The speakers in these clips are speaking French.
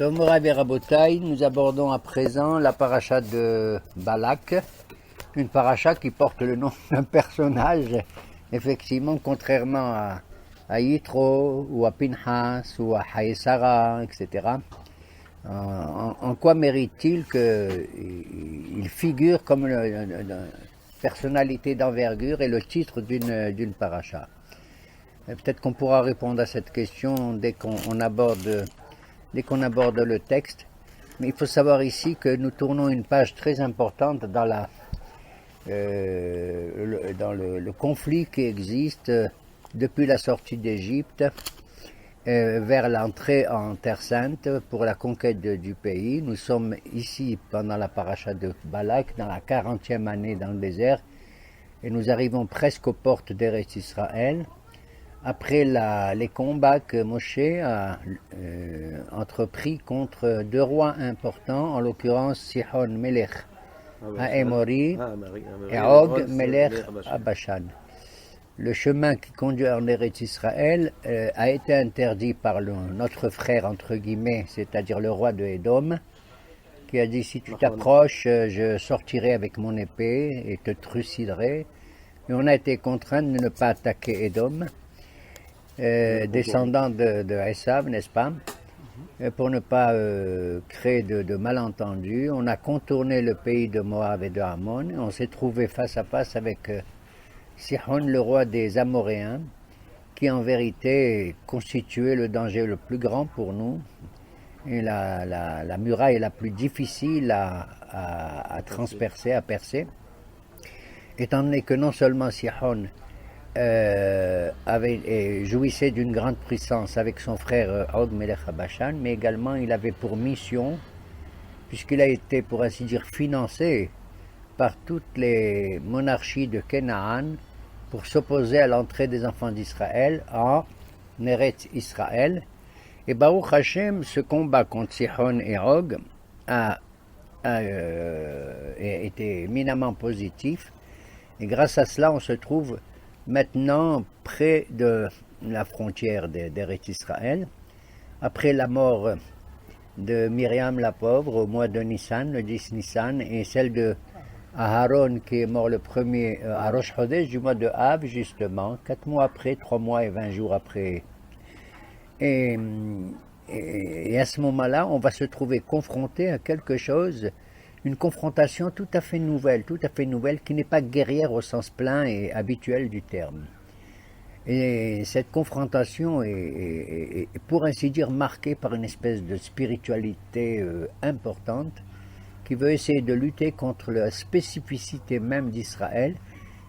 Morav et Rabotai, nous abordons à présent la paracha de Balak, une paracha qui porte le nom d'un personnage, effectivement, contrairement à Yitro, ou à Pinhas, ou à Haïsara, etc. En quoi mérite-t-il qu'il figure comme une personnalité d'envergure et le titre d'une paracha? Peut-être qu'on pourra répondre à cette question dès qu'on aborde le texte, mais il faut savoir ici que nous tournons une page très importante dans le conflit qui existe depuis la sortie d'Égypte vers l'entrée en Terre Sainte pour la conquête du pays. Nous sommes ici pendant la paracha de Balak, dans la 40e année dans le désert, et nous arrivons presque aux portes d'Eretz Israël. Après les combats que Moshe a entrepris contre deux rois importants, en l'occurrence Sihon Melech Haemori et Og Melech Bashan. Le chemin qui conduit en Eretz Israël a été interdit par notre frère, entre guillemets, c'est-à-dire le roi de Édom, qui a dit: si tu t'approches, je sortirai avec mon épée et te truciderai. Et on a été contraint de ne pas attaquer Édom. Descendant de Esav, n'est-ce pas, pour ne pas créer de malentendus. On a contourné le pays de Moab et de Ammon, et on s'est trouvé face à face avec Sihon, le roi des Amoréens, qui en vérité constituait le danger le plus grand pour nous, et la muraille la plus difficile à transpercer, à percer, étant donné que non seulement Sihon jouissait d'une grande puissance avec son frère Og Melech Bashan, mais également il avait pour mission, puisqu'il a été, pour ainsi dire, financé par toutes les monarchies de Canaan pour s'opposer à l'entrée des enfants d'Israël en Eretz Israël. Et Baruch Hashem, ce combat contre Sihon et Og a été éminemment positif, et grâce à cela on se trouve maintenant près de la frontière d'Eretz Israël, après la mort de Myriam la pauvre au mois de Nissan, le 10 Nissan, et celle de Aharon qui est mort le premier à Rosh Chodesh du mois de Av, justement, 4 mois après, 3 mois et 20 jours après. Et à ce moment-là, on va se trouver confronté à quelque chose, une confrontation tout à fait nouvelle, qui n'est pas guerrière au sens plein et habituel du terme. Et cette confrontation est pour ainsi dire marquée par une espèce de spiritualité importante qui veut essayer de lutter contre la spécificité même d'Israël,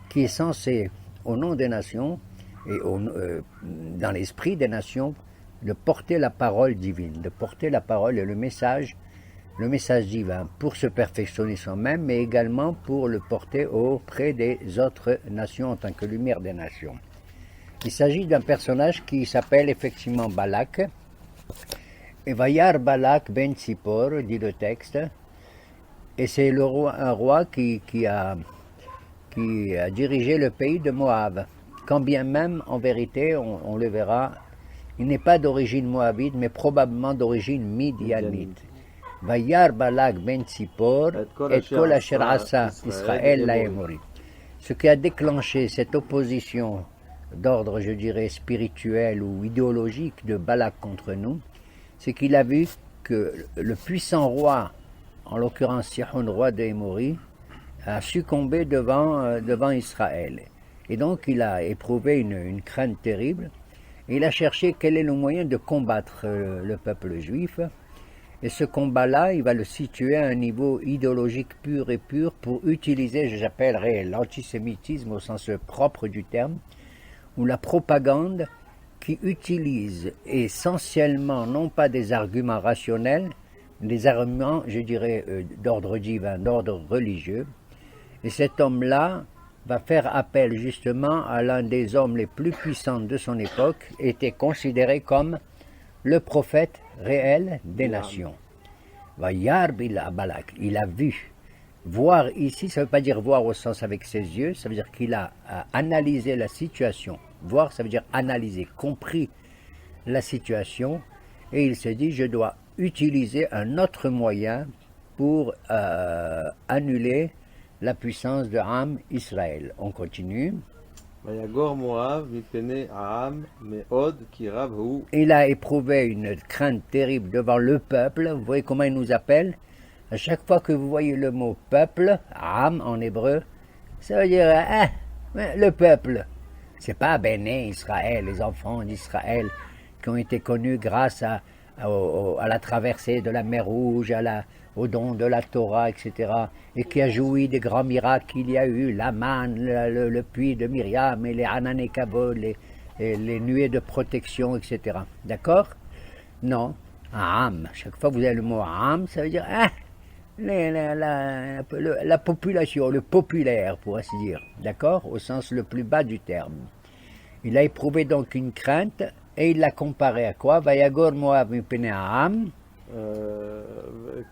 qui est censée, au nom des nations et dans l'esprit des nations, de porter la parole divine, de porter la parole et le message divin pour se perfectionner soi-même, mais également pour le porter auprès des autres nations en tant que lumière des nations. Il s'agit d'un personnage qui s'appelle effectivement Balak. Et Vayar Balak ben Tzipor, dit le texte, et c'est un roi qui a dirigé le pays de Moab. Quand bien même, en vérité, on le verra, il n'est pas d'origine moabite, mais probablement d'origine midianite. Vayar Balak ben Tzipor et kol asher asa Israël laemori. Ce qui a déclenché cette opposition d'ordre, je dirais, spirituel ou idéologique de Balak contre nous, c'est qu'il a vu que le puissant roi, en l'occurrence Sihon, roi d'Émori, a succombé devant Israël. Et donc il a éprouvé une crainte terrible, et il a cherché quel est le moyen de combattre le peuple juif. Et ce combat-là, il va le situer à un niveau idéologique pur et pur pour utiliser, j'appellerais l'antisémitisme au sens propre du terme, ou la propagande qui utilise essentiellement non pas des arguments rationnels, mais des arguments, je dirais, d'ordre divin, d'ordre religieux. Et cet homme-là va faire appel justement à l'un des hommes les plus puissants de son époque, était considéré comme le prophète réel des nations. Vayar Balak, il a vu. Voir ici, ça ne veut pas dire voir au sens avec ses yeux, ça veut dire qu'il a analysé la situation. Voir, ça veut dire analyser, compris la situation, et il s'est dit, je dois utiliser un autre moyen pour annuler la puissance de Am Israël. On continue. ויגור מואב מפני העם מאוד כי רב הוא. Il a éprouvé une crainte terrible devant le peuple. Vous voyez comment il nous appelle? À chaque fois que vous voyez le mot peuple, Am en hébreu, ça veut dire le peuple. C'est pas Béné Israël, les enfants d'Israël qui ont été connus grâce à la traversée de la mer Rouge, au don de la Torah, etc. Et qui a joui des grands miracles qu'il y a eu, la manne, le puits de Myriam, et les Hanan et Kabod, les nuées de protection, etc. D'accord? Non, Am. Chaque fois que vous avez le mot Am, ça veut dire la population, le populaire, pour ainsi dire. D'accord? Au sens le plus bas du terme. Il a éprouvé donc une crainte, et il l'a comparé à quoi? Vayagor Moab mipene Am.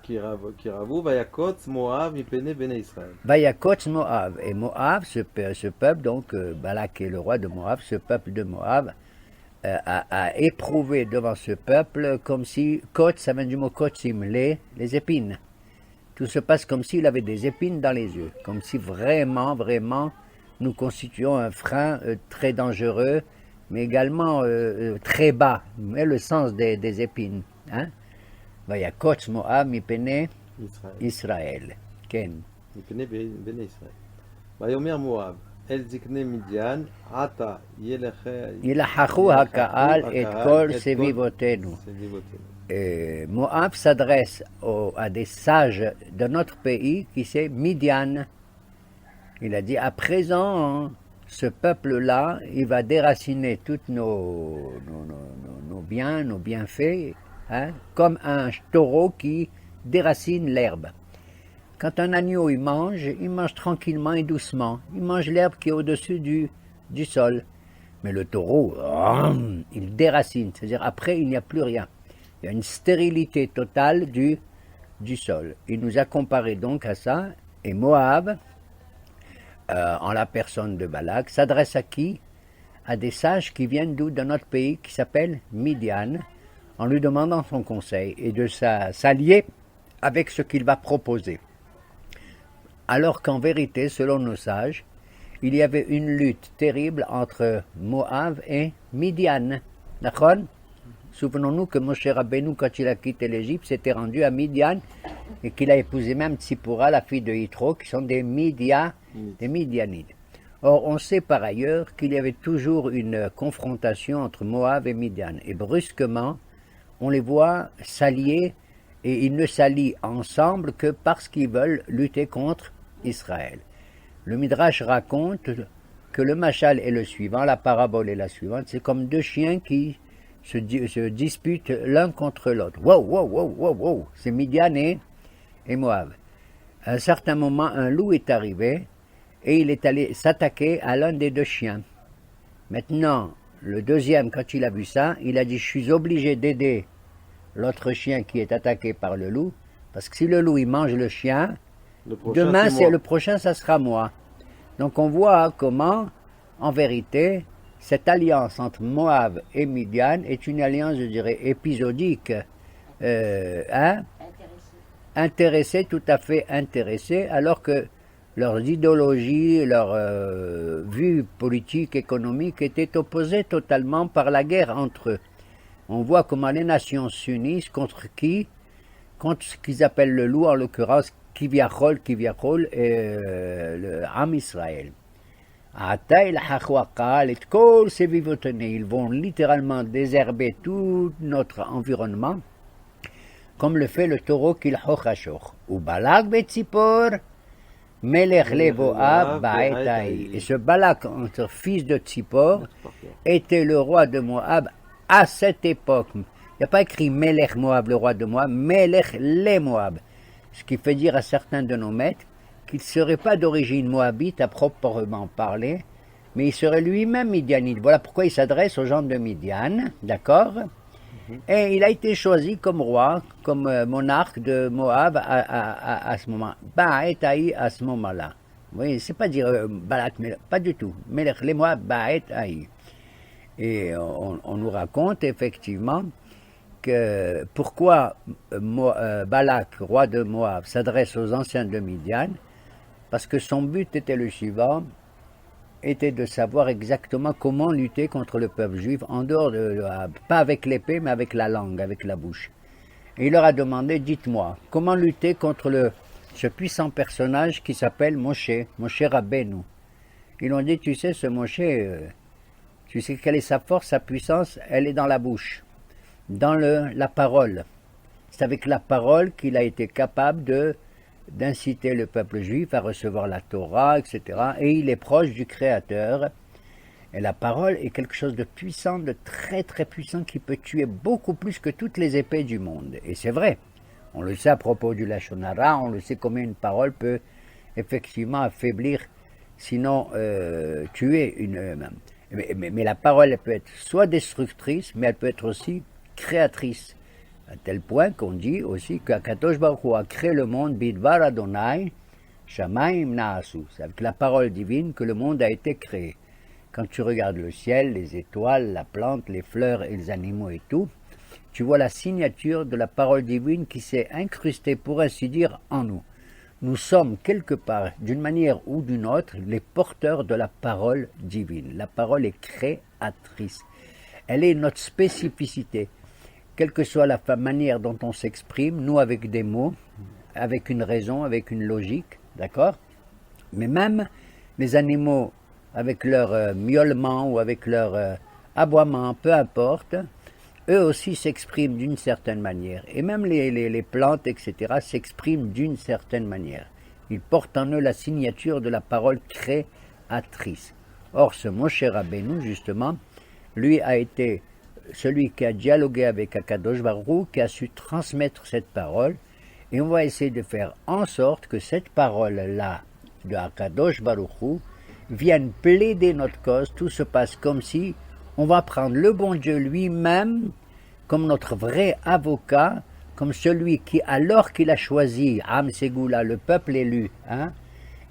כי רבו ויקוץ מואב מפני בני ישראל. Vayakotz Moab. Et Moab, ce peuple, donc Balak est le roi de Moab, ce peuple de Moab, a éprouvé devant ce peuple comme si, Kotz, ça vient du mot Kotzim, les épines. Tout se passe comme s'il avait des épines dans les yeux, comme si vraiment, vraiment, nous constituions un frein très dangereux, mais également très bas, mais le sens des épines. Hein? ויקוץ מואב מפני ישראל. כן. מפני בני ישראל. ויאמר מואב אל זקני מדיין עתה ילחכו הקהל את כל סביבותינו. Moab s'adresse à des sages de notre pays qui c'est Midian. Il a dit à présent, ce peuple-là, il va déraciner tous nos biens, nos bienfaits, hein, comme un taureau qui déracine l'herbe. Quand un agneau il mange tranquillement et doucement. Il mange l'herbe qui est au-dessus du sol. Mais le taureau, il déracine, c'est-à-dire après il n'y a plus rien. Il y a une stérilité totale du sol. Il nous a comparé donc à ça, et Moab, en la personne de Balak, s'adresse à qui? À des sages qui viennent d'où? De notre pays, qui s'appelle Midian, en lui demandant son conseil et de s'allier avec ce qu'il va proposer. Alors qu'en vérité, selon nos sages, il y avait une lutte terrible entre Moab et Midian. D'accord? Souvenons-nous que Moshe Rabbeinu, quand il a quitté l'Égypte, s'était rendu à Midian et qu'il a épousé même Tzipora, la fille de Yitro, qui sont des Midianites. Or, on sait par ailleurs qu'il y avait toujours une confrontation entre Moab et Midian. Et brusquement, on les voit s'allier, et ils ne s'allient ensemble que parce qu'ils veulent lutter contre Israël. Le Midrash raconte que le machal est le suivant, la parabole est la suivante, c'est comme deux chiens qui se disputent l'un contre l'autre. Wow, wow, wow, wow, wow, c'est Midian et Moab. À un certain moment, un loup est arrivé et il est allé s'attaquer à l'un des deux chiens. Maintenant, le deuxième, quand il a vu ça, il a dit « Je suis obligé d'aider l'autre chien qui est attaqué par le loup, parce que si le loup il mange le chien, demain le prochain, ça sera moi. » Donc on voit comment, en vérité, cette alliance entre Moab et Midian est une alliance, je dirais, épisodique, intéressée, tout à fait intéressée, alors que leurs idéologies, leurs vues politiques, économiques étaient opposées totalement par la guerre entre eux. On voit comment les nations s'unissent contre qui? Contre ce qu'ils appellent le loup, en l'occurrence Kivyachol, et le Am Israël. Ils vont littéralement désherber tout notre environnement, comme le fait le taureau qu'il hochashor. Ou Balak betzipor, melech levoab baetai. Et ce Balak, entre fils de Tzipor, était le roi de Moab à cette époque. Il n'y a pas écrit Melech Moab, le roi de Moab, Melech les Moab. Ce qui fait dire à certains de nos maîtres qu'il ne serait pas d'origine moabite à proprement parler, mais il serait lui-même midianite. Voilà pourquoi il s'adresse aux gens de Midian, d'accord? Et il a été choisi comme roi, comme monarque de Moab à ce moment. Ba'et à ce moment-là. Vous voyez, c'est pas dire Balak, mais pas du tout. Melech les Moab, Ba'et Haï. Et on nous raconte effectivement pourquoi Balak, roi de Moab, s'adresse aux anciens de Midian? Parce que son but était le suivant, était de savoir exactement comment lutter contre le peuple juif en dehors pas avec l'épée, mais avec la langue, avec la bouche. Et il leur a demandé, dites-moi, comment lutter contre ce puissant personnage qui s'appelle Moshe Rabbeinu. Ils ont dit, tu sais, ce Moshe, tu sais quelle est sa force, sa puissance? Elle est dans la bouche, dans la parole. C'est avec la parole qu'il a été capable d'inciter le peuple juif à recevoir la Torah, etc. Et il est proche du Créateur. Et la parole est quelque chose de puissant, de très très puissant, qui peut tuer beaucoup plus que toutes les épées du monde. Et c'est vrai. On le sait à propos du Lashon Hara, on le sait combien une parole peut effectivement affaiblir, sinon tuer mais la parole, elle peut être soit destructrice, mais elle peut être aussi créatrice. À tel point qu'on dit aussi qu'Akadosh Baruch Hu a créé le monde Bidvar Adonai Shamaim Naasu. C'est avec la parole divine que le monde a été créé. Quand tu regardes le ciel, les étoiles, la plante, les fleurs et les animaux et tout, tu vois la signature de la parole divine qui s'est incrustée, pour ainsi dire, en nous. Nous sommes quelque part, d'une manière ou d'une autre, les porteurs de la parole divine. La parole est créatrice. Elle est notre spécificité. Quelle que soit la manière dont on s'exprime, nous avec des mots, avec une raison, avec une logique, d'accord? Mais même les animaux, avec leur miaulement ou avec leur aboiement, peu importe, eux aussi s'expriment d'une certaine manière. Et même les plantes, etc., s'expriment d'une certaine manière. Ils portent en eux la signature de la parole créatrice. Or, ce Moshe Rabbeinu, justement, lui a été celui qui a dialogué avec Akadosh Baruch Hu, qui a su transmettre cette parole, et on va essayer de faire en sorte que cette parole-là de Akadosh Baruch Hu vienne plaider notre cause. Tout se passe comme si on va prendre le bon Dieu lui-même comme notre vrai avocat, comme celui qui, alors qu'il a choisi Am Ségoula, le peuple élu,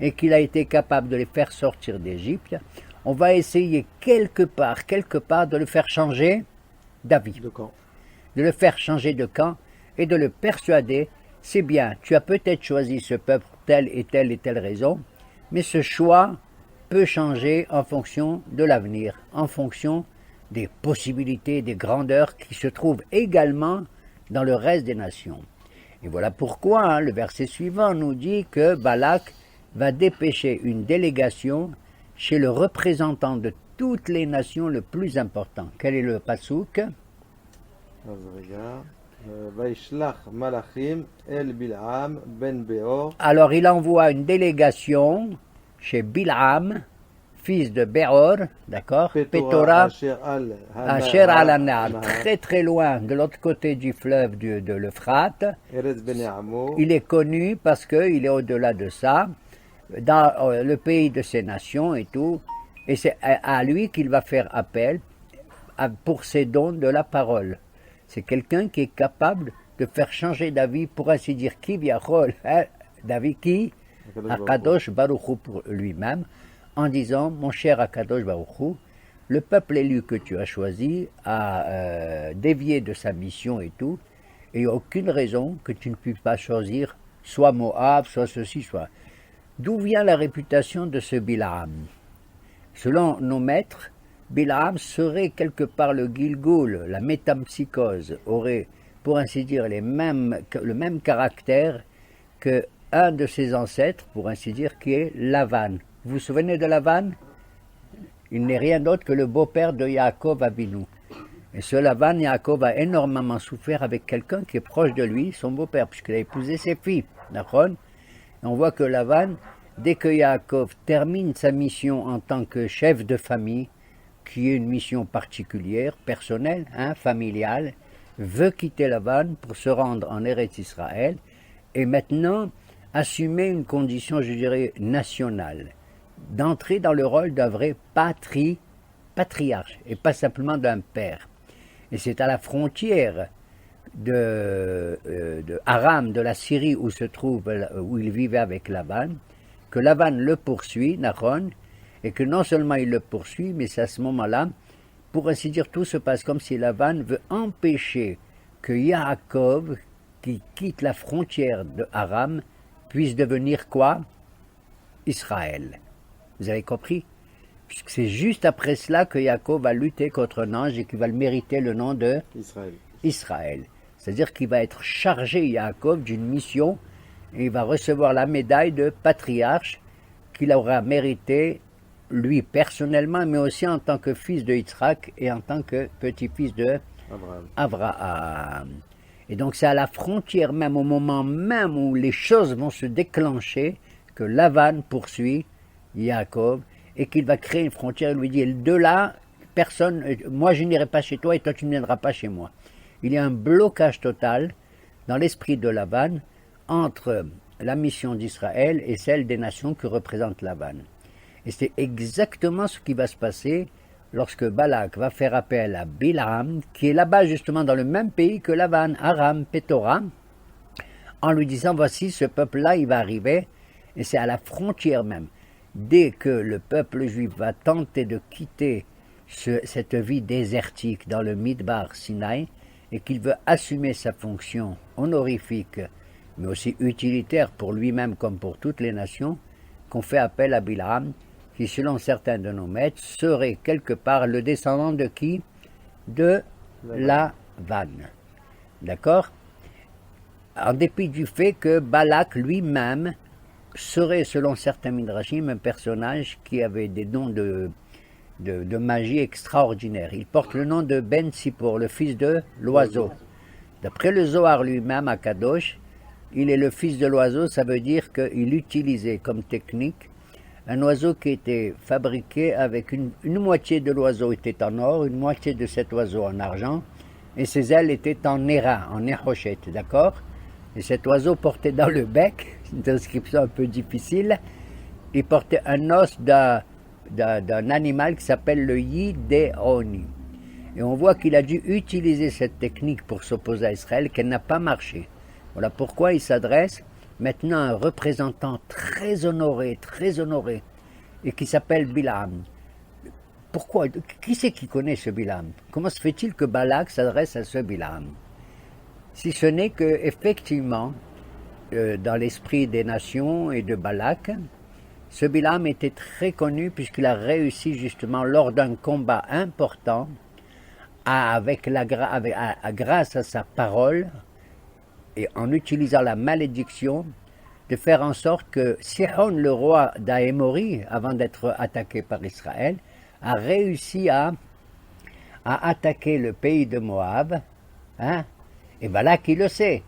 et qu'il a été capable de les faire sortir d'Égypte, on va essayer quelque part, de le faire changer d'avis, de le faire changer de camp et de le persuader, c'est bien, tu as peut-être choisi ce peuple pour telle et telle raison, mais ce choix peut changer en fonction de l'avenir, en fonction des possibilités, des grandeurs qui se trouvent également dans le reste des nations. Et voilà pourquoi le verset suivant nous dit que Balak va dépêcher une délégation chez le représentant de toutes les nations le plus important. Quel est le pasouk? Alors il envoie une délégation chez Bil'am, fils de Beor, d'accord, Pétora, Asher al-Anal, très très loin, de l'autre côté du fleuve de l'Euphrate. Il est connu parce qu'il est au-delà de ça, dans le pays de ses nations et tout, et c'est à lui qu'il va faire appel pour ses dons de la parole. C'est quelqu'un qui est capable de faire changer d'avis, pour ainsi dire, qui viachol, d'avis qui, Akadosh Baruch Hu pour lui-même, en disant, mon cher Akadosh Baruch Hu, le peuple élu que tu as choisi a dévié de sa mission et tout, et il n'y a aucune raison que tu ne puisses pas choisir soit Moab, soit ceci, soit... D'où vient la réputation de ce Bilaam? Selon nos maîtres, Bilaam serait quelque part le Gilgoul, la métampsychose, aurait, pour ainsi dire, le même caractère que un de ses ancêtres, pour ainsi dire, qui est Lavan. Vous vous souvenez de Lavan? Il n'est rien d'autre que le beau-père de Yaakov Avinu. Et ce Lavan, Yaakov a énormément souffert avec quelqu'un qui est proche de lui, son beau-père, puisqu'il a épousé ses filles. D'accord? Et on voit que Lavan, dès que Yaakov termine sa mission en tant que chef de famille, qui est une mission particulière, personnelle, familiale, veut quitter Lavan pour se rendre en Eretz Israël et maintenant assumer une condition, je dirais, nationale, d'entrer dans le rôle d'un vrai patriarche et pas simplement d'un père. Et c'est à la frontière de Aram, de la Syrie où il vivait avec Lavan, que Lavan le poursuit, Nahon, et que non seulement il le poursuit, mais c'est à ce moment-là, pour ainsi dire, tout se passe comme si Lavan veut empêcher que Yaakov, qui quitte la frontière de Aram, puisse devenir quoi? Israël. Vous avez compris? Puisque c'est juste après cela que Yaakov va lutter contre un ange et qu'il va le mériter le nom de Israël. C'est-à-dire qu'il va être chargé, Yaakov, d'une mission et il va recevoir la médaille de patriarche qu'il aura mérité lui personnellement, mais aussi en tant que fils de Yitzhak et en tant que petit-fils de Abraham. Et donc c'est à la frontière même, au moment même où les choses vont se déclencher, que Lavan poursuit Yaakov et qu'il va créer une frontière. Il lui dit, de là, personne, moi je n'irai pas chez toi et toi tu ne viendras pas chez moi. Il y a un blocage total dans l'esprit de Lavan entre la mission d'Israël et celle des nations que représente Lavan. Et c'est exactement ce qui va se passer lorsque Balak va faire appel à Bilam, qui est là-bas justement dans le même pays que Lavan, Aram, Pétora, en lui disant, voici ce peuple-là, il va arriver, et c'est à la frontière même. Dès que le peuple juif va tenter de quitter cette vie désertique dans le Midbar Sinaï, et qu'il veut assumer sa fonction honorifique, mais aussi utilitaire pour lui-même comme pour toutes les nations, qu'on fait appel à Bilam, qui, selon certains de nos maîtres, serait quelque part le descendant de qui? De Lavan. D'accord? En dépit du fait que Balak lui-même serait, selon certains midrashim, un personnage qui avait des dons de magie extraordinaires. Il porte le nom de Ben Sipor, le fils de l'oiseau. D'après le Zohar lui-même, à Kadosh, il est le fils de l'oiseau, ça veut dire qu'il utilisait comme technique un oiseau qui était fabriqué avec une moitié de l'oiseau était en or, une moitié de cet oiseau en argent, et ses ailes étaient en airain, en nérochette, d'accord? Et cet oiseau portait dans le bec, une description un peu difficile, il portait un os d'un animal qui s'appelle le Yidéoni. Et on voit qu'il a dû utiliser cette technique pour s'opposer à Israël, qu'elle n'a pas marché. Voilà pourquoi il s'adresse maintenant à un représentant très honoré, et qui s'appelle Bilam. Pourquoi? Qui c'est qui connaît ce Bilam? Comment se fait-il que Balak s'adresse à ce Bilam? Si ce n'est que, effectivement, dans l'esprit des nations et de Balak, ce Bilam était très connu puisqu'il a réussi justement lors d'un combat important, grâce à sa parole, et en utilisant la malédiction, de faire en sorte que Sihon, le roi d'Aémori, avant d'être attaqué par Israël, a réussi à attaquer le pays de Moab, hein? Et Balak il le sait.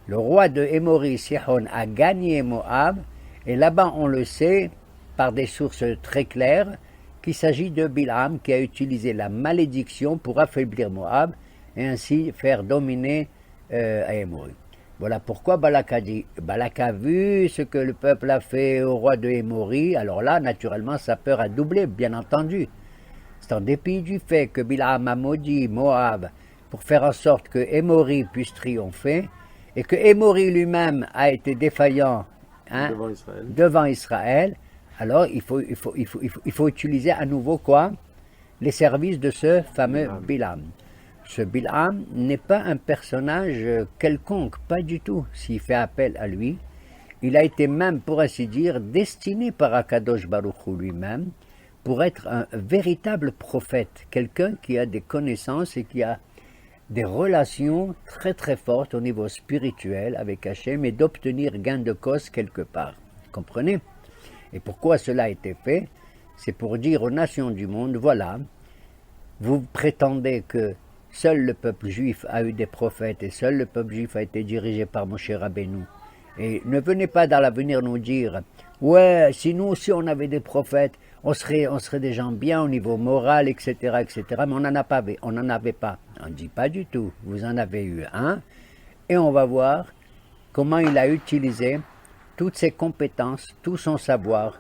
Le roi de Émori, Sihon, a gagné Moab, et là-bas on le sait, par des sources très claires, qu'il s'agit de Bilam qui a utilisé la malédiction pour affaiblir Moab, et ainsi faire dominer Émori. Voilà pourquoi Balak a dit, Balak a vu ce que le peuple a fait au roi de Émori, alors là, naturellement, sa peur a doublé, bien entendu. C'est en dépit du fait que Bilam a maudit Moab pour faire en sorte que Émori puisse triompher, et que Émori lui-même a été défaillant devant Israël, alors il faut utiliser à nouveau quoi? Les services de ce fameux Bilam. Ce Bilam n'est pas un personnage quelconque, pas du tout, s'il fait appel à lui. Il a été même, pour ainsi dire, destiné par Akadosh Baruch Hu lui-même pour être un véritable prophète, quelqu'un qui a des connaissances et qui a des relations très très fortes au niveau spirituel avec Hachem et d'obtenir gain de cause quelque part. Comprenez? Et pourquoi cela a été fait? C'est pour dire aux nations du monde, voilà, vous prétendez que seul le peuple juif a eu des prophètes et seul le peuple juif a été dirigé par Moshe Rabbeinu. Et ne venez pas dans l'avenir nous dire, ouais, si nous aussi on avait des prophètes, on serait des gens bien au niveau moral, etc., mais on n'en avait pas. On ne dit pas du tout, vous en avez eu un, et on va voir comment il a utilisé toutes ses compétences, tout son savoir,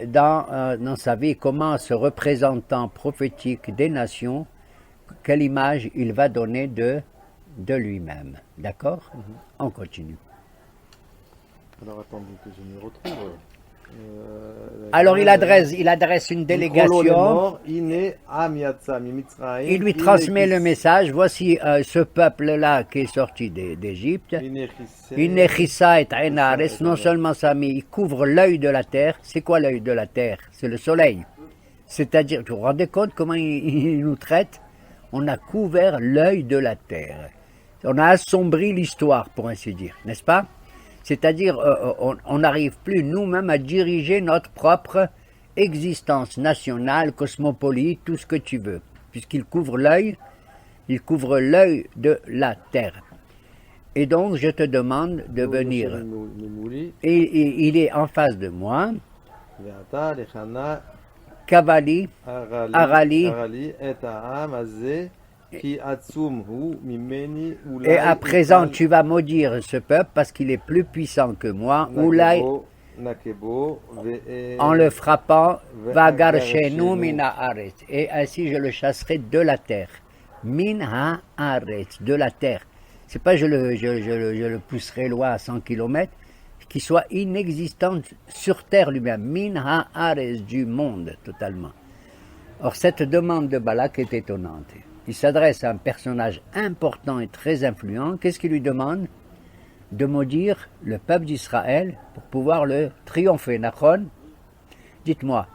dans sa vie, comment ce représentant prophétique des nations, quelle image il va donner de lui-même. D'accord? On continue. Alors attendez que je me retrouve. Alors il adresse une délégation, il lui transmet le message, voici ce peuple-là qui est sorti d'Égypte, non seulement ça, mais il couvre l'œil de la terre. C'est quoi l'œil de la terre? C'est le soleil. C'est-à-dire, vous vous rendez compte comment il nous traite? On a couvert l'œil de la terre. On a assombri l'histoire, pour ainsi dire, n'est-ce pas? C'est-à-dire, on n'arrive plus nous-mêmes à diriger notre propre existence nationale, cosmopolite, tout ce que tu veux, puisqu'il couvre l'œil de la terre. Et donc, je te demande de venir. Et il est en face de moi. Kavali, Arali. Et à présent, tu vas maudire ce peuple parce qu'il est plus puissant que moi. Oulai, en le frappant, Vagarshenu mina aret. Et ainsi je le chasserai de la terre. Min ha-aret, de la terre. C'est pas je le pousserai loin à 100 km, qu'il soit inexistant sur terre lui-même. Min ha-aret, du monde totalement. Or, cette demande de Balak est étonnante. Il s'adresse à un personnage important et très influent. Qu'est-ce qu'il lui demande? De maudire le peuple d'Israël pour pouvoir le triompher. Nachon? Dites-moi,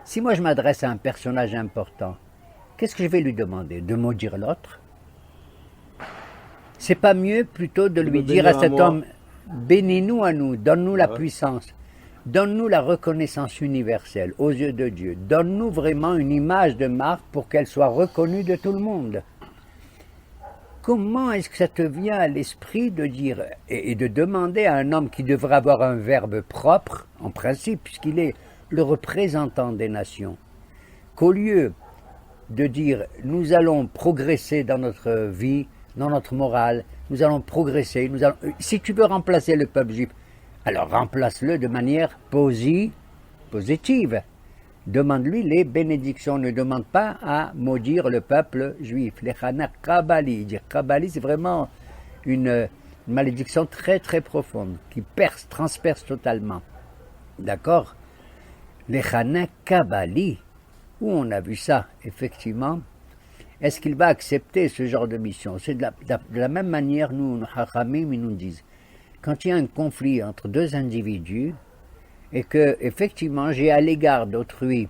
si moi je m'adresse à un personnage important, qu'est-ce que je vais lui demander? De maudire l'autre? C'est pas mieux plutôt de lui dire à cet homme, bénis-nous à nous, donne-nous la puissance, donne-nous la reconnaissance universelle aux yeux de Dieu, donne-nous vraiment une image de marque pour qu'elle soit reconnue de tout le monde. Comment est-ce que ça te vient à l'esprit de dire et de demander à un homme qui devrait avoir un verbe propre, en principe, puisqu'il est le représentant des nations, qu'au lieu de dire nous allons progresser dans notre vie, dans notre morale, nous allons progresser, si tu veux remplacer le peuple juif, alors remplace-le de manière positive. Demande-lui les bénédictions. Ne demande pas à maudire le peuple juif. Les Chana Kabali. Dire Kabali, c'est vraiment une malédiction très très profonde qui transperce totalement. D'accord? Les Chana Kabali. Où on a vu ça, effectivement? Est-ce qu'il va accepter ce genre de mission? C'est de la même manière, nous, Hachamim, ils nous disent. Quand il y a un conflit entre deux individus et que, effectivement, j'ai à l'égard d'autrui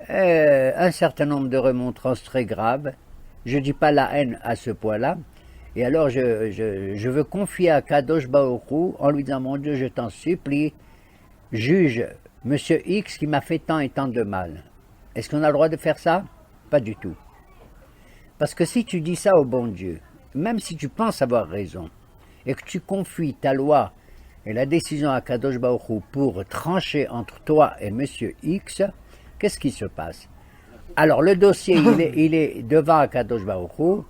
un certain nombre de remontrances très graves, je ne dis pas la haine à ce point-là, et alors je veux confier à Kadosh Baruch Hu en lui disant, mon Dieu, je t'en supplie, juge Monsieur X qui m'a fait tant et tant de mal. Est-ce qu'on a le droit de faire ça? Pas du tout. Parce que si tu dis ça au bon Dieu, même si tu penses avoir raison, et que tu confies ta loi et la décision à Kadosh Baruch Hu pour trancher entre toi et Monsieur X, qu'est-ce qui se passe? Alors le dossier, il est devant Akadosh Baruch Hu.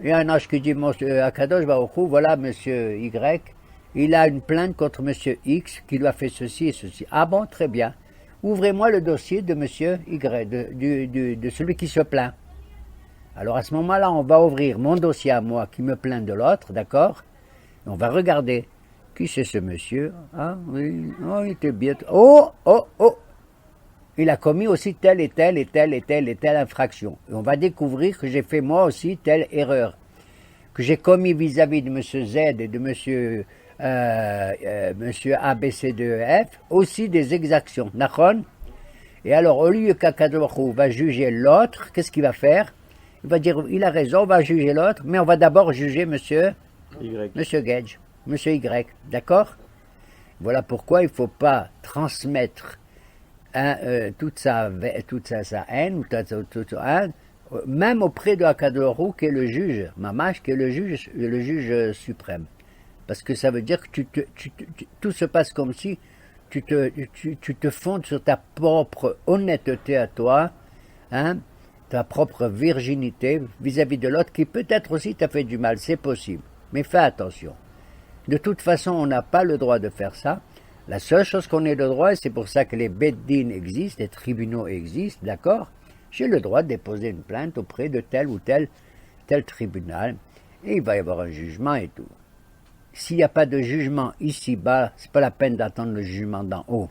Il y a un ange qui dit à Kadosh Baruch Hu, voilà Monsieur Y, il a une plainte contre Monsieur X qui lui a fait ceci et ceci. Ah bon, très bien. Ouvrez-moi le dossier de Monsieur Y, de celui qui se plaint. Alors à ce moment-là, on va ouvrir mon dossier à moi qui me plaint de l'autre, d'accord? On va regarder. Qui c'est ce monsieur? Ah oui, oh, il était bien. Oh! Il a commis aussi telle et telle et telle et telle et telle infraction. Et on va découvrir que j'ai fait moi aussi telle erreur. Que j'ai commis vis-à-vis de monsieur Z et de monsieur ABCDEF aussi des exactions. Nachon? Et alors, au lieu qu'Akadosh va juger l'autre, qu'est-ce qu'il va faire? Il va dire, il a raison, on va juger l'autre, mais on va d'abord juger monsieur Gage, monsieur Y, d'accord? Voilà pourquoi il ne faut pas transmettre toute sa haine, même auprès de Akadosh Hu, qui est le juge, Mamash, qui est le juge suprême. Parce que ça veut dire que tout se passe comme si tu te fondes sur ta propre honnêteté à toi, hein, ta propre virginité vis-à-vis de l'autre qui peut-être aussi t'a fait du mal, c'est possible. Mais fais attention. De toute façon, on n'a pas le droit de faire ça. La seule chose qu'on ait le droit, et c'est pour ça que les beddin existent, les tribunaux existent, d'accord? J'ai le droit de déposer une plainte auprès de tel ou tel tribunal, et il va y avoir un jugement et tout. S'il n'y a pas de jugement ici-bas, c'est pas la peine d'attendre le jugement d'en haut.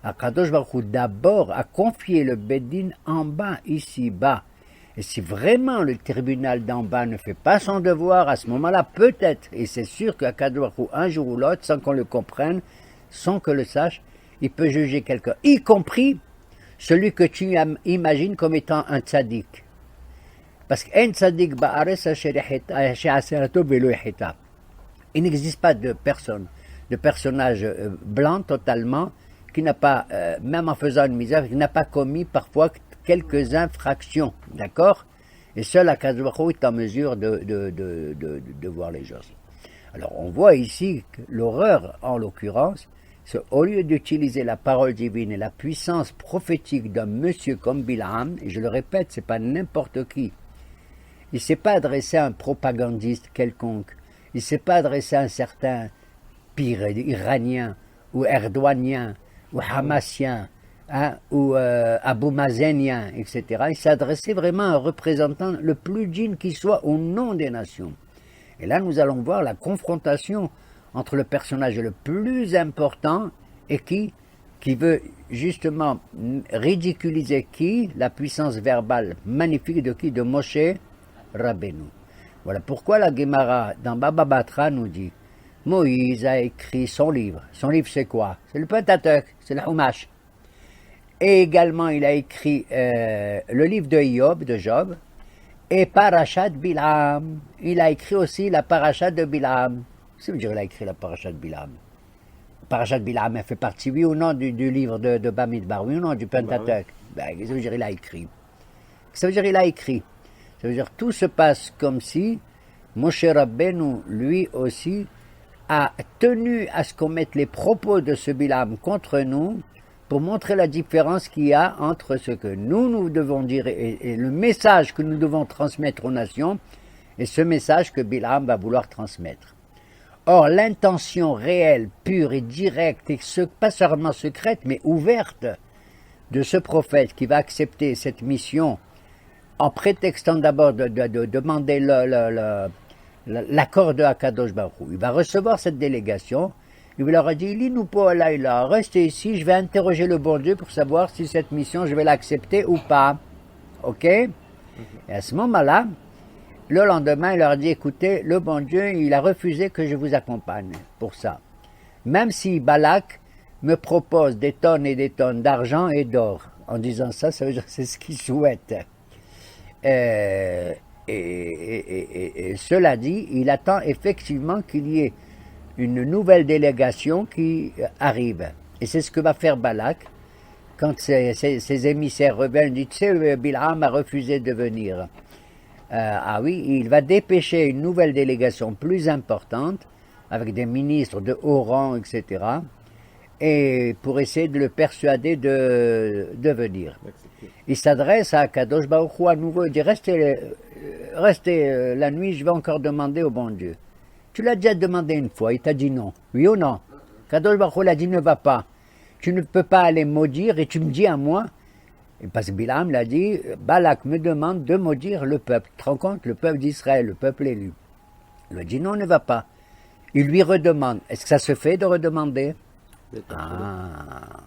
Akadosh Baruch Hu d'abord a confié le Bédine en bas, ici-bas. Et si vraiment le tribunal d'en bas ne fait pas son devoir, à ce moment-là, peut-être, et c'est sûr qu'Akadosh Baruch Hu, un jour ou l'autre, sans qu'on le comprenne, sans que le sache, il peut juger quelqu'un, y compris celui que tu imagines comme étant un tzaddik. Parce qu'un tzaddik ba'ares she'aserato velo yechita. Il n'existe pas de personne, de personnage blanc totalement, qui n'a pas, même en faisant une misère, qui n'a pas commis parfois quelques infractions, d'accord? Et seul Akadosh Baruch Hu est en mesure de voir les choses. Alors on voit ici que l'horreur, en l'occurrence, c'est au lieu d'utiliser la parole divine et la puissance prophétique d'un monsieur comme Bilam, et je le répète, c'est pas n'importe qui, il ne s'est pas adressé à un propagandiste quelconque, il ne s'est pas adressé à un certain pire iranien ou erdoganien ou hamassien, hein, ou aboumazénien, etc. Il s'est adressé vraiment à un représentant le plus digne qui soit au nom des nations. Et là, nous allons voir la confrontation entre le personnage le plus important et qui veut justement ridiculiser la puissance verbale magnifique de Moshe Rabbeinu. Voilà pourquoi la Gemara dans Baba Batra nous dit Moïse a écrit son livre. Son livre c'est quoi? C'est le Pentateuch, c'est le Chumash. Et également il a écrit le livre de Job, et Parashat Bilam. Il a écrit aussi la Parashat de Bilam. Ça veut dire qu'il a écrit la Parashat de Bilam. Parashat Bilam, elle fait partie, oui ou non, du livre de Bamidbar, oui ou non, du Pentateuch. Ça veut dire qu'il a écrit. Ça veut dire qu'il a écrit. Ça veut dire tout se passe comme si Moshe Rabbeinu, lui aussi, a tenu à ce qu'on mette les propos de ce Bilam contre nous pour montrer la différence qu'il y a entre ce que nous devons dire et le message que nous devons transmettre aux nations et ce message que Bilam va vouloir transmettre. Or, l'intention réelle, pure et directe, et pas seulement secrète, mais ouverte de ce prophète qui va accepter cette mission en prétextant d'abord de demander l'accord de Akadosh Baruch Hu. Il va recevoir cette délégation. Il leur a dit, lis-nous pas là, restez ici, je vais interroger le bon Dieu pour savoir si cette mission, je vais l'accepter ou pas. Ok? Et à ce moment-là, le lendemain, il leur a dit, écoutez, le bon Dieu, il a refusé que je vous accompagne pour ça. Même si Balak me propose des tonnes et des tonnes d'argent et d'or. En disant ça, ça veut dire que c'est ce qu'il souhaite. Et cela dit, il attend effectivement qu'il y ait une nouvelle délégation qui arrive. Et c'est ce que va faire Balak quand ses émissaires reviennent. Il dit, tu sais, Bilam a refusé de venir. Ah oui, il va dépêcher une nouvelle délégation plus importante, avec des ministres de haut rang, etc., et pour essayer de le persuader de venir. Il s'adresse à Kadosh Baruch Hu à nouveau, il dit, restez la nuit, je vais encore demander au bon Dieu. Tu l'as déjà demandé une fois, il t'a dit non. Oui ou non? Kadosh Baruch Hu l'a dit, ne va pas. Tu ne peux pas aller maudire et tu me dis à moi. Et parce que Bilam l'a dit, Balak me demande de maudire le peuple. Tu te rends compte? Le peuple d'Israël, le peuple élu. Il lui dit non, ne va pas. Il lui redemande. Est-ce que ça se fait de redemander? À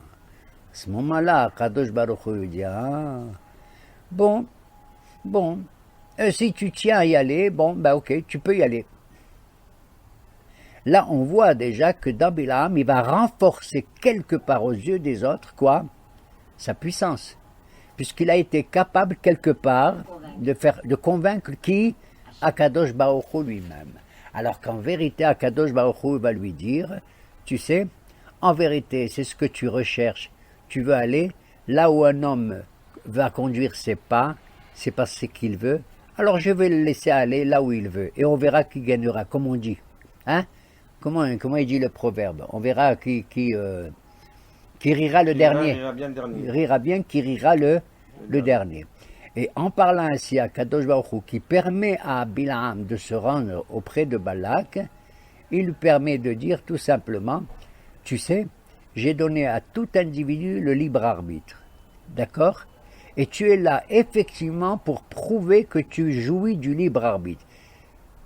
ce moment-là, Kadosh Baruch Hu dit, bon, si tu tiens à y aller, ok, tu peux y aller. Là, on voit déjà que dans Bilam, il va renforcer quelque part aux yeux des autres, quoi? Sa puissance. Puisqu'il a été capable quelque part de convaincre qui? Akadosh Baruch Hu lui-même. Alors qu'en vérité, Akadosh Baruch Hu va lui dire, tu sais, en vérité, c'est ce que tu recherches. Tu veux aller là où un homme va conduire ses pas, c'est parce qu'il veut. Alors je vais le laisser aller là où il veut. Et on verra qui gagnera, comme on dit. Hein? Comment il dit le proverbe? On verra qui rira le dernier. Rira bien le dernier. Rira bien qui rira le dernier. Et en parlant ainsi à Kadosh Baruch Hu, qui permet à Bilam de se rendre auprès de Balak, il lui permet de dire tout simplement, tu sais, j'ai donné à tout individu le libre arbitre. D'accord? Et tu es là effectivement pour prouver que tu jouis du libre arbitre.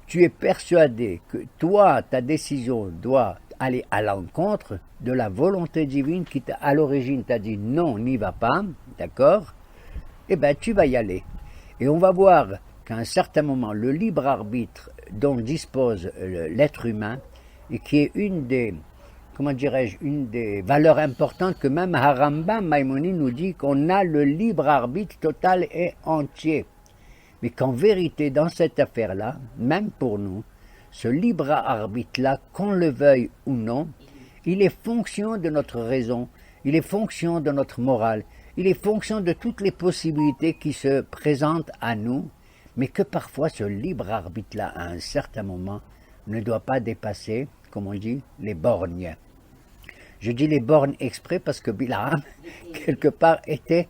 Tu es persuadé que toi, ta décision doit aller à l'encontre de la volonté divine qui à l'origine t'a dit non, n'y va pas, d'accord? Eh bien, tu vas y aller. Et on va voir qu'à un certain moment, le libre arbitre dont dispose l'être humain, et qui est une des, comment dirais-je, une des valeurs importantes que même Harambam Maïmonide nous dit qu'on a le libre arbitre total et entier. Mais qu'en vérité, dans cette affaire-là, même pour nous, ce libre arbitre-là, qu'on le veuille ou non, il est fonction de notre raison, il est fonction de notre morale, il est fonction de toutes les possibilités qui se présentent à nous, mais que parfois ce libre arbitre-là, à un certain moment, ne doit pas dépasser, comme on dit, les bornes. Je dis les bornes exprès parce que Bilam, quelque part, était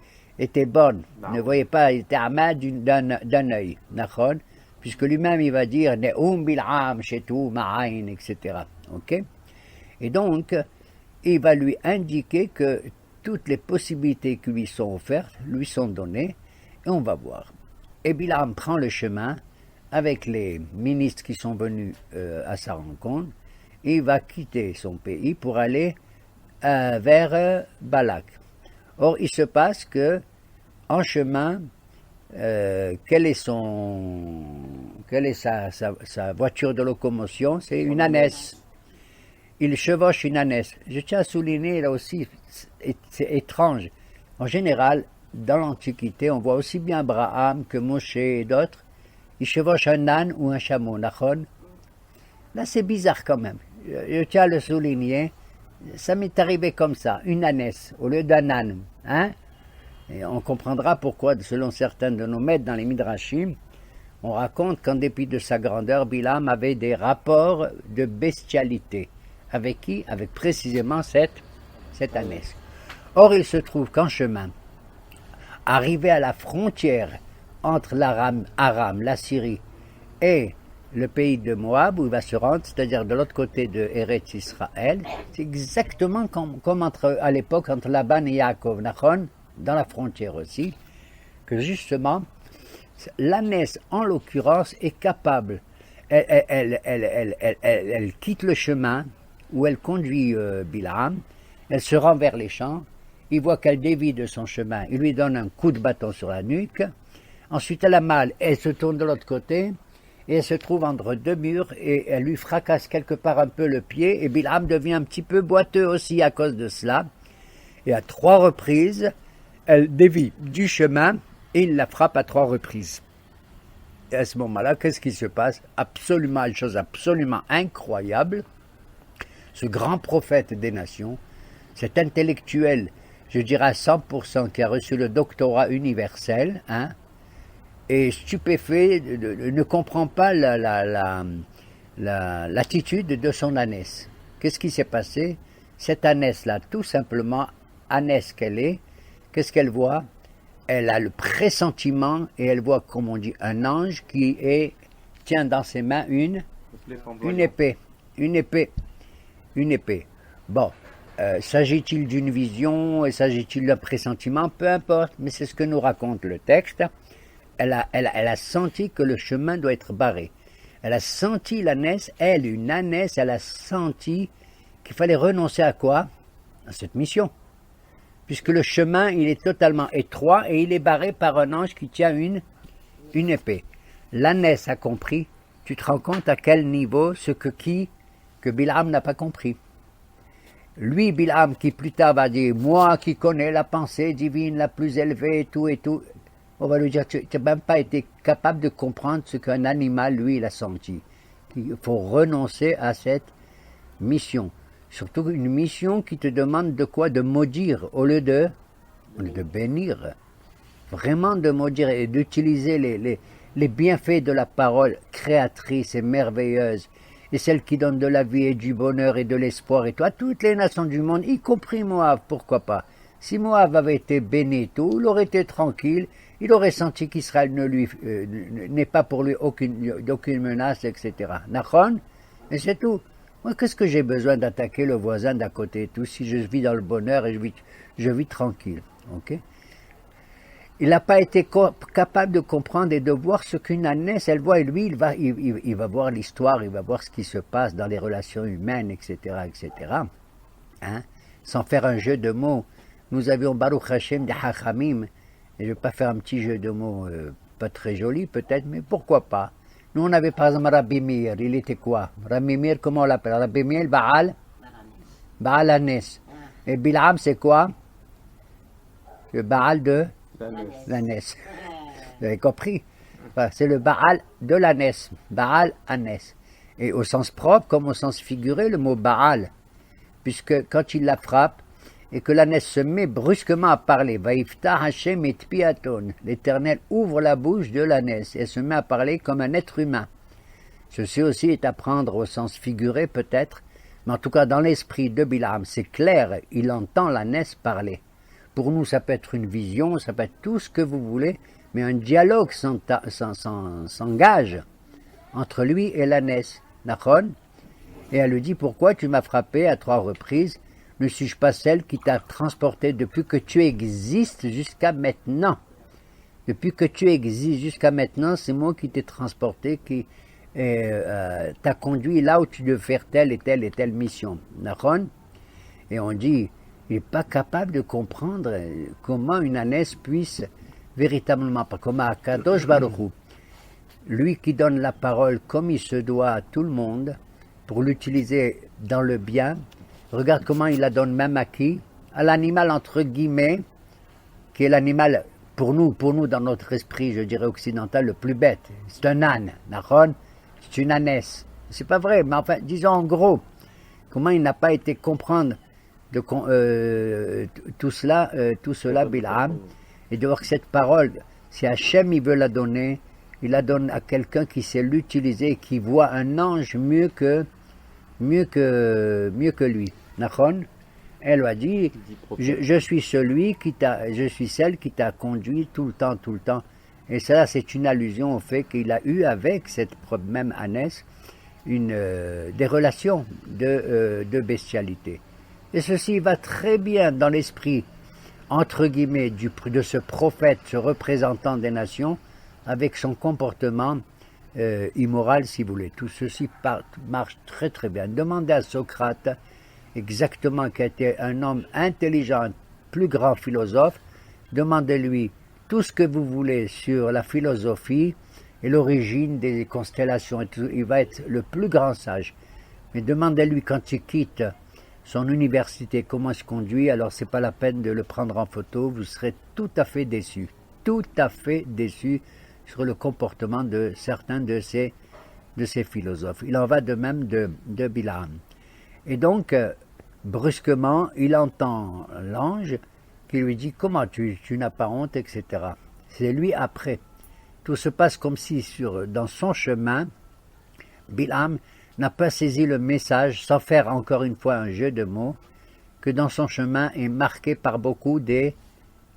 borne, ne voyait pas, il était amas d'un œil, puisque lui-même il va dire Ne'um Bilam, Shetou, Ma'ain, etc. Okay? Et donc, il va lui indiquer que toutes les possibilités qui lui sont offertes lui sont données, et on va voir. Et Bilam prend le chemin avec les ministres qui sont venus à sa rencontre, et il va quitter son pays pour aller vers Balak. Or, il se passe que, en chemin, quelle est sa voiture de locomotion? C'est une ânesse. Il chevauche une ânesse. Je tiens à souligner là aussi, c'est étrange. En général, dans l'Antiquité, on voit aussi bien Abraham que Moshe et d'autres, ils chevauchent un âne ou un chameau, nachon. Là, c'est bizarre quand même. Je tiens à le souligner. Ça m'est arrivé comme ça, une ânesse au lieu d'un âne. Hein? Et on comprendra pourquoi, selon certains de nos maîtres dans les Midrashim, on raconte qu'en dépit de sa grandeur, Bilam avait des rapports de bestialité. Avec qui? Avec précisément cette ânesse. Or, il se trouve qu'en chemin, arrivé à la frontière entre Aram, la Syrie, et le pays de Moab, où il va se rendre, c'est-à-dire de l'autre côté de Eretz Israël, c'est exactement comme à l'époque entre Laban et Yaakov, dans la frontière aussi, que justement, l'ânesse, en l'occurrence, est capable, elle quitte le chemin où elle conduit Bilam, elle se rend vers les champs, il voit qu'elle dévie de son chemin, il lui donne un coup de bâton sur la nuque, ensuite elle a mal, elle se tourne de l'autre côté, et elle se trouve entre deux murs, et elle lui fracasse quelque part un peu le pied, et Bilam devient un petit peu boiteux aussi à cause de cela, et à 3 reprises, elle dévie du chemin, et il la frappe à 3 reprises. Et à ce moment-là, qu'est-ce qui se passe? Absolument, une chose absolument incroyable. Ce grand prophète des nations, cet intellectuel, je dirais à 100%, qui a reçu le doctorat universel, est stupéfait, ne comprend pas l'attitude de son ânesse. Qu'est-ce qui s'est passé? Cette ânesse-là, tout simplement, ânesse qu'elle est, qu'est-ce qu'elle voit? Elle a le pressentiment et elle voit, comme on dit, un ange qui tient dans ses mains une épée. Une épée. Bon, s'agit-il d'une vision, s'agit-il d'un pressentiment? Peu importe, mais c'est ce que nous raconte le texte. Elle a senti que le chemin doit être barré. Elle a senti l'ânesse, une ânesse, elle a senti qu'il fallait renoncer à quoi? À cette mission. Puisque le chemin, il est totalement étroit et il est barré par un ange qui tient une épée. L'ânesse a compris. Tu te rends compte à quel niveau que Bilam n'a pas compris. Lui, Bilam, qui plus tard va dire, moi qui connais la pensée divine la plus élevée, et tout, on va lui dire, tu n'as même pas été capable de comprendre ce qu'un animal, lui, il a senti. Il faut renoncer à cette mission. Surtout une mission qui te demande de quoi? De maudire, au lieu de bénir. Vraiment de maudire et d'utiliser les bienfaits de la parole créatrice et merveilleuse, et celle qui donne de la vie et du bonheur et de l'espoir, et toi, toutes les nations du monde, y compris Moab, pourquoi pas. Si Moab avait été béni tout, il aurait été tranquille, il aurait senti qu'Israël n'est pas pour lui d'aucune menace, etc. Nachon, et c'est tout. Moi, qu'est-ce que j'ai besoin d'attaquer le voisin d'à côté et tout, si je vis dans le bonheur et je vis tranquille, ok? il n'a pas été capable de comprendre et de voir ce qu'une ânesse, elle voit, et lui, il va voir l'histoire, il va voir ce qui se passe dans les relations humaines, etc., etc., hein, sans faire un jeu de mots. Nous avions Baruch Hashem des Hachamim, et je ne vais pas faire un petit jeu de mots pas très joli peut-être, mais pourquoi pas. Nous on avait par exemple Rabbi Meir, il était quoi? Rabbi Meir, comment on l'appelle? Rabbi Meir, Baal Anes. Et Bil'am c'est quoi? Le Baal de l'ânesse. Vous avez compris? Enfin, c'est le Baal de l'ânesse, Baal Anes. Et au sens propre comme au sens figuré, le mot Baal, puisque quand il la frappe, et que l'ânesse se met brusquement à parler. Vaïfta Hashem et Tpiaton. L'Éternel ouvre la bouche de l'ânesse et se met à parler comme un être humain. Ceci aussi est à prendre au sens figuré peut-être, mais en tout cas dans l'esprit de Bilam, c'est clair, il entend l'ânesse parler. Pour nous, ça peut être une vision, ça peut être tout ce que vous voulez, mais un dialogue s'engage entre lui et l'ânesse. Nachon? Et elle lui dit, pourquoi tu m'as frappé à 3 reprises? Ne suis-je pas celle qui t'a transporté depuis que tu existes jusqu'à maintenant? Depuis que tu existes jusqu'à maintenant, c'est moi qui t'ai transporté, qui t'a conduit là où tu devais faire telle et telle et telle mission. Nachon? Et on dit, il n'est pas capable de comprendre comment une ânesse puisse véritablement, comme à Kadosh Baruch Hu, lui qui donne la parole comme il se doit à tout le monde, pour l'utiliser dans le bien. Regarde comment il la donne même à qui? À l'animal entre guillemets, qui est l'animal, pour nous dans notre esprit, je dirais occidental, le plus bête. C'est un âne, Nachon? C'est une ânesse. C'est pas vrai, mais enfin, disons en gros, comment il n'a pas été comprendre tout cela, Bil'am, et de voir que cette parole, si Hachem il veut la donner, il la donne à quelqu'un qui sait l'utiliser, qui voit un ange mieux que lui. Nachon? Elle a dit, je suis celle qui t'a conduit tout le temps. Et cela, c'est une allusion au fait qu'il a eu avec cette même ânesse des relations de bestialité. Et ceci va très bien dans l'esprit, entre guillemets, de ce prophète, ce représentant des nations, avec son comportement immoral, si vous voulez. Tout ceci marche très très bien. Demandez à Socrate, exactement, qui était un homme intelligent, plus grand philosophe, demandez-lui tout ce que vous voulez sur la philosophie et l'origine des constellations. Et tout, il va être le plus grand sage. Mais demandez-lui quand il quitte son université comment il se conduit, alors c'est pas la peine de le prendre en photo, vous serez tout à fait déçu sur le comportement de certains de ces philosophes. Il en va de même de Bilam. Et donc, brusquement, il entend l'ange qui lui dit « Comment tu n'as pas honte ?» etc. C'est lui après. Tout se passe comme si dans son chemin, Bilam n'a pas saisi le message, sans faire encore une fois un jeu de mots, que dans son chemin est marqué par beaucoup des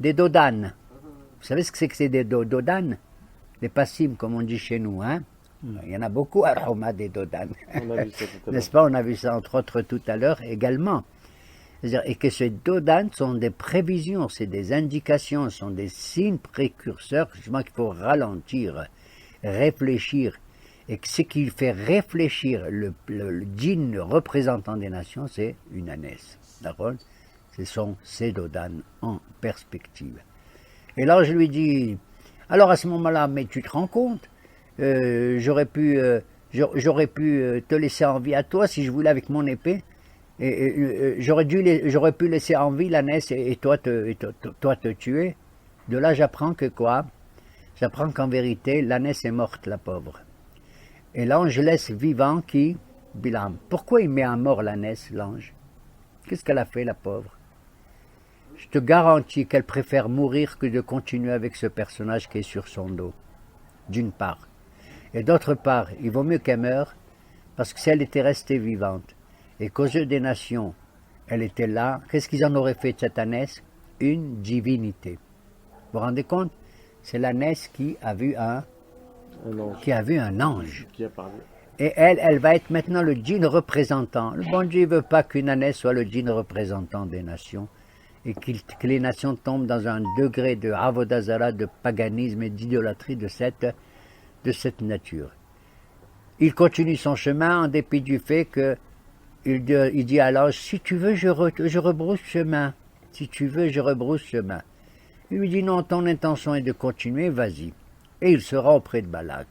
dodanes. Vous savez ce que c'est des dodanes? Les passim, comme on dit chez nous, hein? Il y en a beaucoup à Roma, des dodanes. N'est-ce pas? On a vu ça entre autres tout à l'heure également. Et que ces dodanes sont des prévisions, c'est des indications, sont des signes précurseurs, justement qu'il faut ralentir, réfléchir. Et que ce qui fait réfléchir le djinn représentant des nations, c'est une ânesse. D'accord? Ce sont ces dodanes en perspective. Et là, je lui dis, alors à ce moment-là, mais tu te rends compte, j'aurais pu te laisser en vie à toi si je voulais avec mon épée, et j'aurais pu laisser en vie l'ânesse et toi te tuer. De là, j'apprends que quoi? J'apprends qu'en vérité, l'ânesse est morte, la pauvre. Et l'ange laisse vivant qui? Bilam. Pourquoi il met à mort l'ânesse, l'ange? Qu'est-ce qu'elle a fait, la pauvre? Je te garantis qu'elle préfère mourir que de continuer avec ce personnage qui est sur son dos, d'une part. Et d'autre part, il vaut mieux qu'elle meure, parce que si elle était restée vivante, et qu'aux yeux des nations, elle était là, qu'est-ce qu'ils en auraient fait de cette ânesse? Une divinité. Vous vous rendez compte? C'est l'ânesse qui a vu un ange. Qui a parlé. Et elle va être maintenant le djinn représentant. Le bon Dieu ne veut pas qu'une ânesse soit le djinn représentant des nations. et que les nations tombent dans un degré de avodazara, de paganisme et d'idolâtrie de cette nature. Il continue son chemin en dépit du fait que il dit alors, si tu veux, je rebrousse chemin. Si tu veux, je rebrousse chemin. Il lui dit, non, ton intention est de continuer, vas-y. Et il sera auprès de Balak.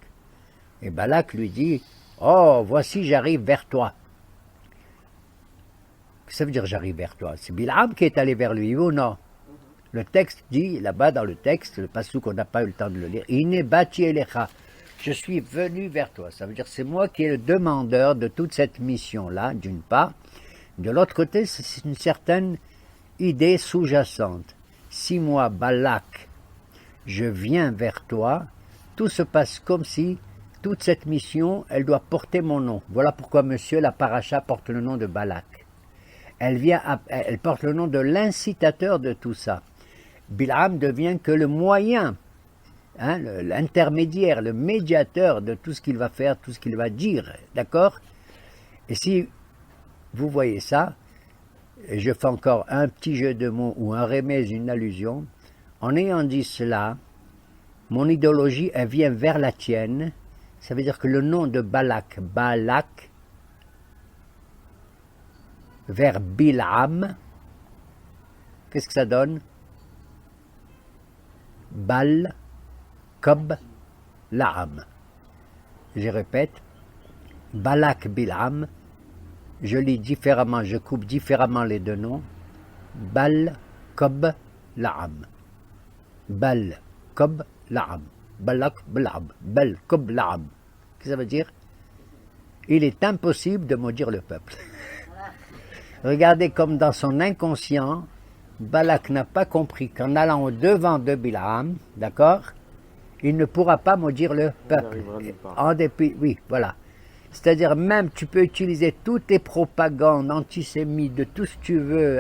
Et Balak lui dit, oh, voici, j'arrive vers toi. Ça veut dire j'arrive vers toi. C'est Bilam qui est allé vers lui, ou non? Le texte dit, là-bas dans le texte, le passage qu'on n'a pas eu le temps de le lire, Ine bati elecha. Je suis venu vers toi. Ça veut dire c'est moi qui est le demandeur de toute cette mission-là, d'une part. De l'autre côté, c'est une certaine idée sous-jacente. Si moi, Balak, je viens vers toi, tout se passe comme si toute cette mission, elle doit porter mon nom. Voilà pourquoi, monsieur, la paracha porte le nom de Balak. Elle porte le nom de l'incitateur de tout ça. Bilam devient que le moyen, l'intermédiaire, le médiateur de tout ce qu'il va faire, tout ce qu'il va dire. D'accord? Et si vous voyez ça, et je fais encore un petit jeu de mots ou un remède, une allusion, en ayant dit cela, mon idéologie, elle vient vers la tienne. Ça veut dire que le nom de Balak, vers Bilam, qu'est-ce que ça donne? Bal, Kob, Laam. Je répète, Balak, Bilam, je lis différemment, je coupe différemment les deux noms. Bal, Kob, Laam. Bal, Kob, Laam. Balak, Bilam. Bal, Kob, Laam. Qu'est-ce que ça veut dire? Il est impossible de maudire le peuple. Regardez comme dans son inconscient, Balak n'a pas compris qu'en allant au-devant de Bilam, d'accord, il ne pourra pas maudire le peuple. En dépit, oui, voilà. C'est-à-dire même, tu peux utiliser toutes tes propagandes antisémites, de tout ce que tu veux,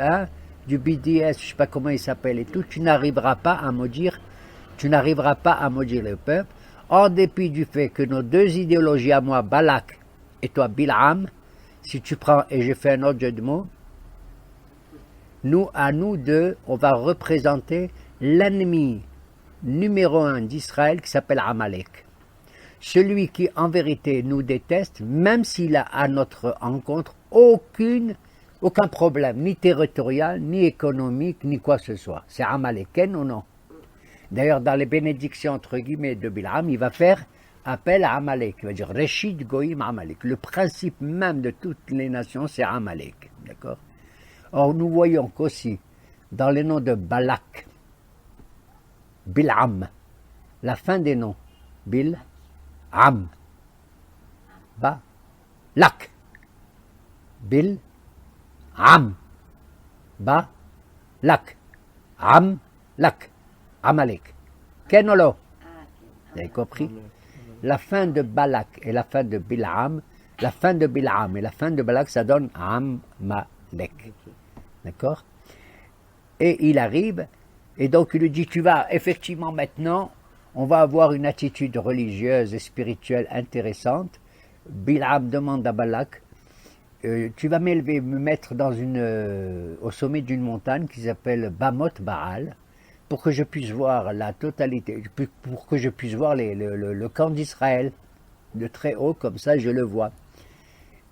du BDS, je ne sais pas comment il s'appelle et tout, tu n'arriveras pas à maudire le peuple, en dépit du fait que nos deux idéologies à moi, Balak et toi, Bilam, si tu prends, et je fais un autre jeu de mots, à nous deux, on va représenter l'ennemi numéro 1 d'Israël qui s'appelle Amalek. Celui qui, en vérité, nous déteste, même s'il a à notre encontre aucun problème, ni territorial, ni économique, ni quoi que ce soit. C'est Amalek, ou non? D'ailleurs, dans les bénédictions, entre guillemets, de Bilam, il va faire appel à Amalek. Il va dire Reshit Goïm Amalek. Le principe même de toutes les nations, c'est Amalek. D'accord? Or, nous voyons qu'aussi, dans les noms de Balak, Bilam, la fin des noms, Am, Balak, Am, Balak, Lak, Amalek. Kenolo. Vous avez compris? La fin de Balak et la fin de Bilam, la fin de Bilam et la fin de Balak, ça donne Amalek. D'accord? Et il arrive, et donc il lui dit, tu vas effectivement maintenant, on va avoir une attitude religieuse et spirituelle intéressante. Bilam demande à Balak, tu vas me mettre au sommet d'une montagne qui s'appelle Bamoth Baal, pour que je puisse voir la totalité, pour que je puisse voir le camp d'Israël de très haut, comme ça je le vois.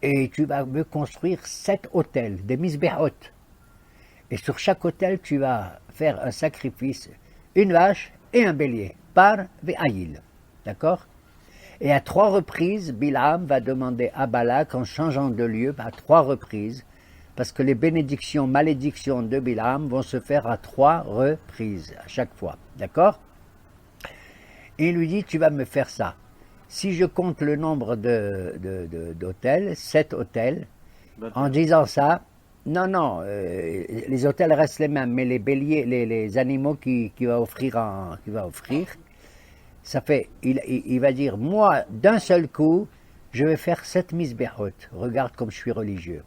Et tu vas me construire 7 autels, des misbehot. Et sur chaque autel, tu vas faire un sacrifice, une vache et un bélier, par ve'ayil. D'accord? Et à 3 reprises, Bilam va demander à Balak, en changeant de lieu, à 3 reprises, parce que les bénédictions, malédictions de Bilam vont se faire à 3 reprises, à chaque fois. D'accord? Et il lui dit, tu vas me faire ça. Si je compte le nombre d'hôtels, 7 hôtels, en disant ça, non, les hôtels restent les mêmes, mais les béliers, les animaux qu'il va offrir, ça fait, il va dire, moi, d'un seul coup, je vais faire 7 misbehot. Regarde comme je suis religieux.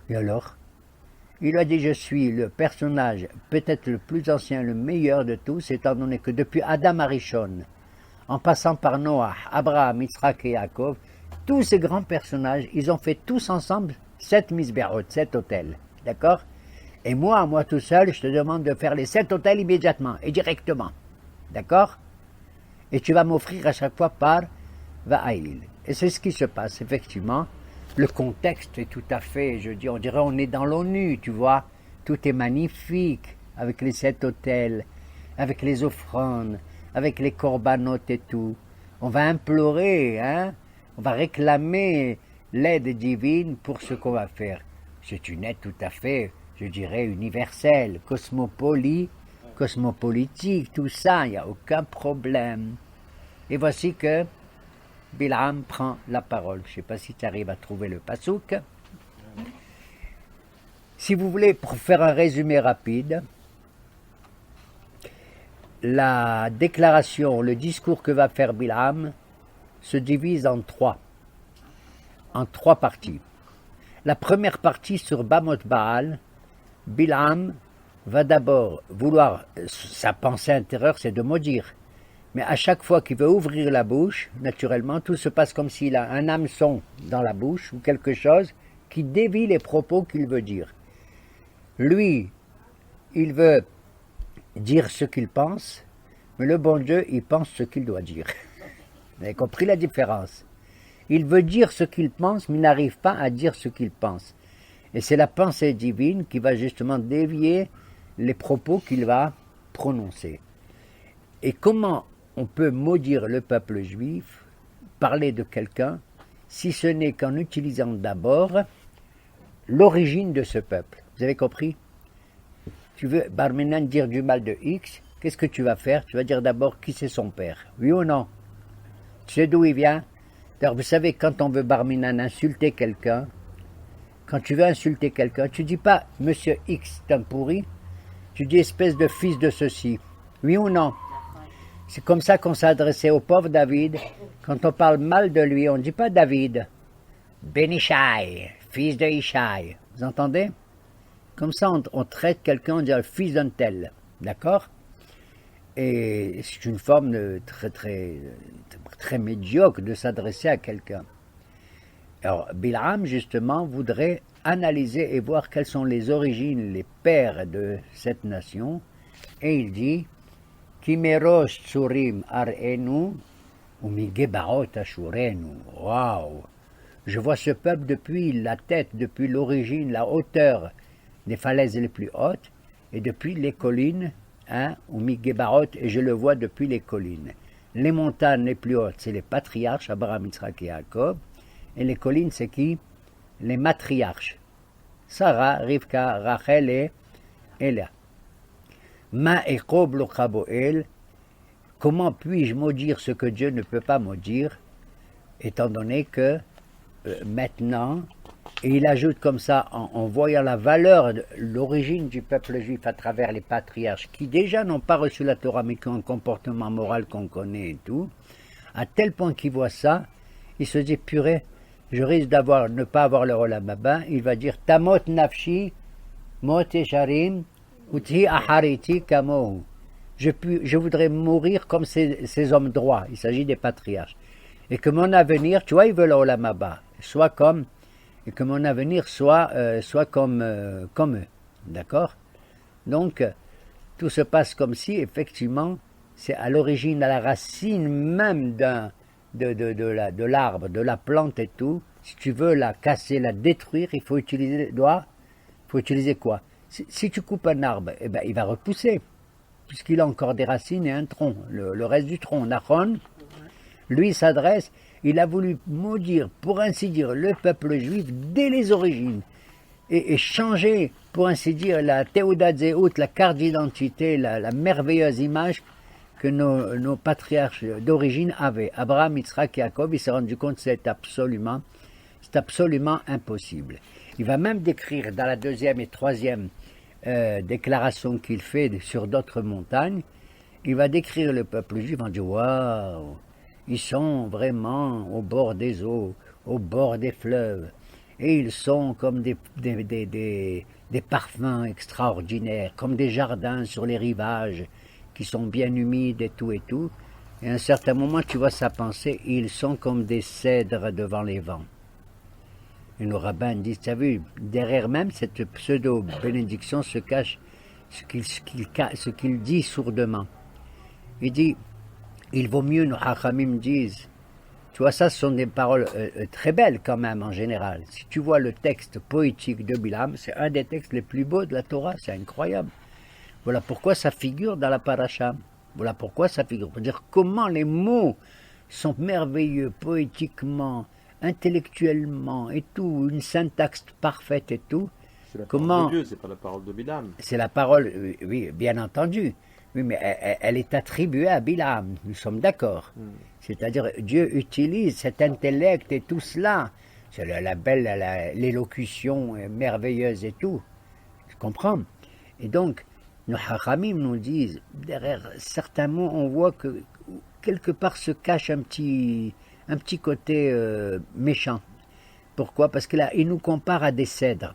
Et alors? Il lui a dit, je suis le personnage peut-être le plus ancien, le meilleur de tous, étant donné que depuis Adam Arishon, en passant par Noah, Abraham, Yitzhak et Yaakov, tous ces grands personnages, ils ont fait tous ensemble 7 misbehot, 7 hôtels. D'accord? Et moi tout seul, je te demande de faire les 7 autels immédiatement et directement. D'accord? Et tu vas m'offrir à chaque fois par Va'ail. Et c'est ce qui se passe, effectivement. Le contexte est tout à fait, je dis, on dirait on est dans l'ONU, tu vois. Tout est magnifique, avec les 7 autels, avec les offrandes, avec les corbanotes et tout. On va implorer, hein? On va réclamer l'aide divine pour ce qu'on va faire. C'est une aide tout à fait, je dirais, universelle, cosmopolitique, tout ça, il n'y a aucun problème. Et voici que Bilam prend la parole. Je ne sais pas si tu arrives à trouver le pasouk. Si vous voulez, pour faire un résumé rapide, la déclaration, le discours que va faire Bilam se divise en trois parties. La première partie sur Bamot Baal, Bilam va d'abord vouloir, sa pensée intérieure c'est de maudire, mais à chaque fois qu'il veut ouvrir la bouche, naturellement, tout se passe comme s'il a un hameçon dans la bouche ou quelque chose qui dévie les propos qu'il veut dire. Lui, il veut dire ce qu'il pense, mais le bon Dieu, il pense ce qu'il doit dire. Vous avez compris la différence? Il veut dire ce qu'il pense, mais il n'arrive pas à dire ce qu'il pense. Et c'est la pensée divine qui va justement dévier les propos qu'il va prononcer. Et comment on peut maudire le peuple juif, parler de quelqu'un, si ce n'est qu'en utilisant d'abord l'origine de ce peuple? Vous avez compris? Tu veux, Barminan, dire du mal de X, qu'est-ce que tu vas faire? Tu vas dire d'abord qui c'est son père. Oui ou non? Tu sais d'où il vient? Alors vous savez, quand on veut Barminan insulter quelqu'un, quand tu veux insulter quelqu'un, tu dis pas Monsieur X, c'est un pourri, tu dis espèce de fils de ceci. Oui ou non? C'est comme ça qu'on s'adressait au pauvre David. Quand on parle mal de lui, on ne dit pas David. Ben Ishai, fils de Ishai. Vous entendez? Comme ça, on traite quelqu'un, on dit le fils d'un tel. D'accord? Et c'est une forme de très médiocre de s'adresser à quelqu'un. Alors, Bilam, justement, voudrait analyser et voir quelles sont les origines, les pères de cette nation. Et il dit Kimerosh tsurim arenu ou migebaot ashurenu. Waouh! Je vois ce peuple depuis la tête, depuis l'origine, la hauteur des falaises les plus hautes, et depuis les collines, ou migebaot, et je le vois depuis les collines. Les montagnes les plus hautes, c'est les patriarches, Abraham, Yitzhak et Jacob, et les collines, c'est qui? Les matriarches. Sarah, Rivka, Rachel et Léa. Ma ekob lo chaboel, comment puis-je maudire ce que Dieu ne peut pas maudire, étant donné que maintenant, et il ajoute comme ça, en voyant la valeur, l'origine du peuple juif à travers les patriarches, qui déjà n'ont pas reçu la Torah, mais qui ont un comportement moral qu'on connaît et tout, à tel point qu'il voit ça, il se dit, purée, je risque ne pas avoir le Olam Haba. Il va dire, Tamot nafshi, mot esharim, uti ahariti kamohu. Je voudrais mourir comme ces hommes droits, il s'agit des patriarches. Et que mon avenir, tu vois, il veut le Olam Haba, soit comme, et que mon avenir soit comme eux. D'accord? Donc, tout se passe comme si, effectivement, c'est à l'origine, à la racine même de l'arbre, de la plante et tout. Si tu veux la casser, la détruire, il faut utiliser les doigts. Il faut utiliser quoi? Si tu coupes un arbre, eh ben, il va repousser, puisqu'il a encore des racines et un tronc, le reste du tronc. Nachon, lui s'adresse, il a voulu maudire, pour ainsi dire, le peuple juif dès les origines, et changer, pour ainsi dire, la Théouda Zéhout, la carte d'identité, la merveilleuse image que nos patriarches d'origine avaient. Abraham, Yitzhak et Jacob, il s'est rendu compte que c'est absolument impossible. Il va même décrire dans la deuxième et troisième déclaration qu'il fait sur d'autres montagnes, il va décrire le peuple juif en disant « Waouh, ils sont vraiment au bord des eaux, au bord des fleuves, et ils sont comme des parfums extraordinaires, comme des jardins sur les rivages qui sont bien humides et tout. Et à un certain moment, tu vois sa pensée, ils sont comme des cèdres devant les vents. Et nos rabbins disent, tu as vu, derrière même cette pseudo-bénédiction se cache ce qu'il dit sourdement. Il dit, il vaut mieux, nos hachamim disent, tu vois, ça, ce sont des paroles très belles quand même en général. Si tu vois le texte poétique de Bilam, c'est un des textes les plus beaux de la Torah, c'est incroyable. Voilà pourquoi ça figure dans la paracha. Voilà pourquoi ça figure. Pour dire comment les mots sont merveilleux poétiquement, intellectuellement et tout, une syntaxe parfaite et tout. C'est la Comment parole de Dieu, c'est pas la parole de Bilam. c'est la parole, oui, bien entendu. Oui, mais elle est attribuée à Bilam, nous sommes d'accord. C'est-à-dire, Dieu utilise cet intellect et tout cela. C'est l'élocution merveilleuse et tout. Tu comprends? Et donc, nos hachamim nous disent, derrière certains mots, on voit que quelque part se cache un petit côté méchant. Pourquoi? Parce que là, il nous compare à des cèdres.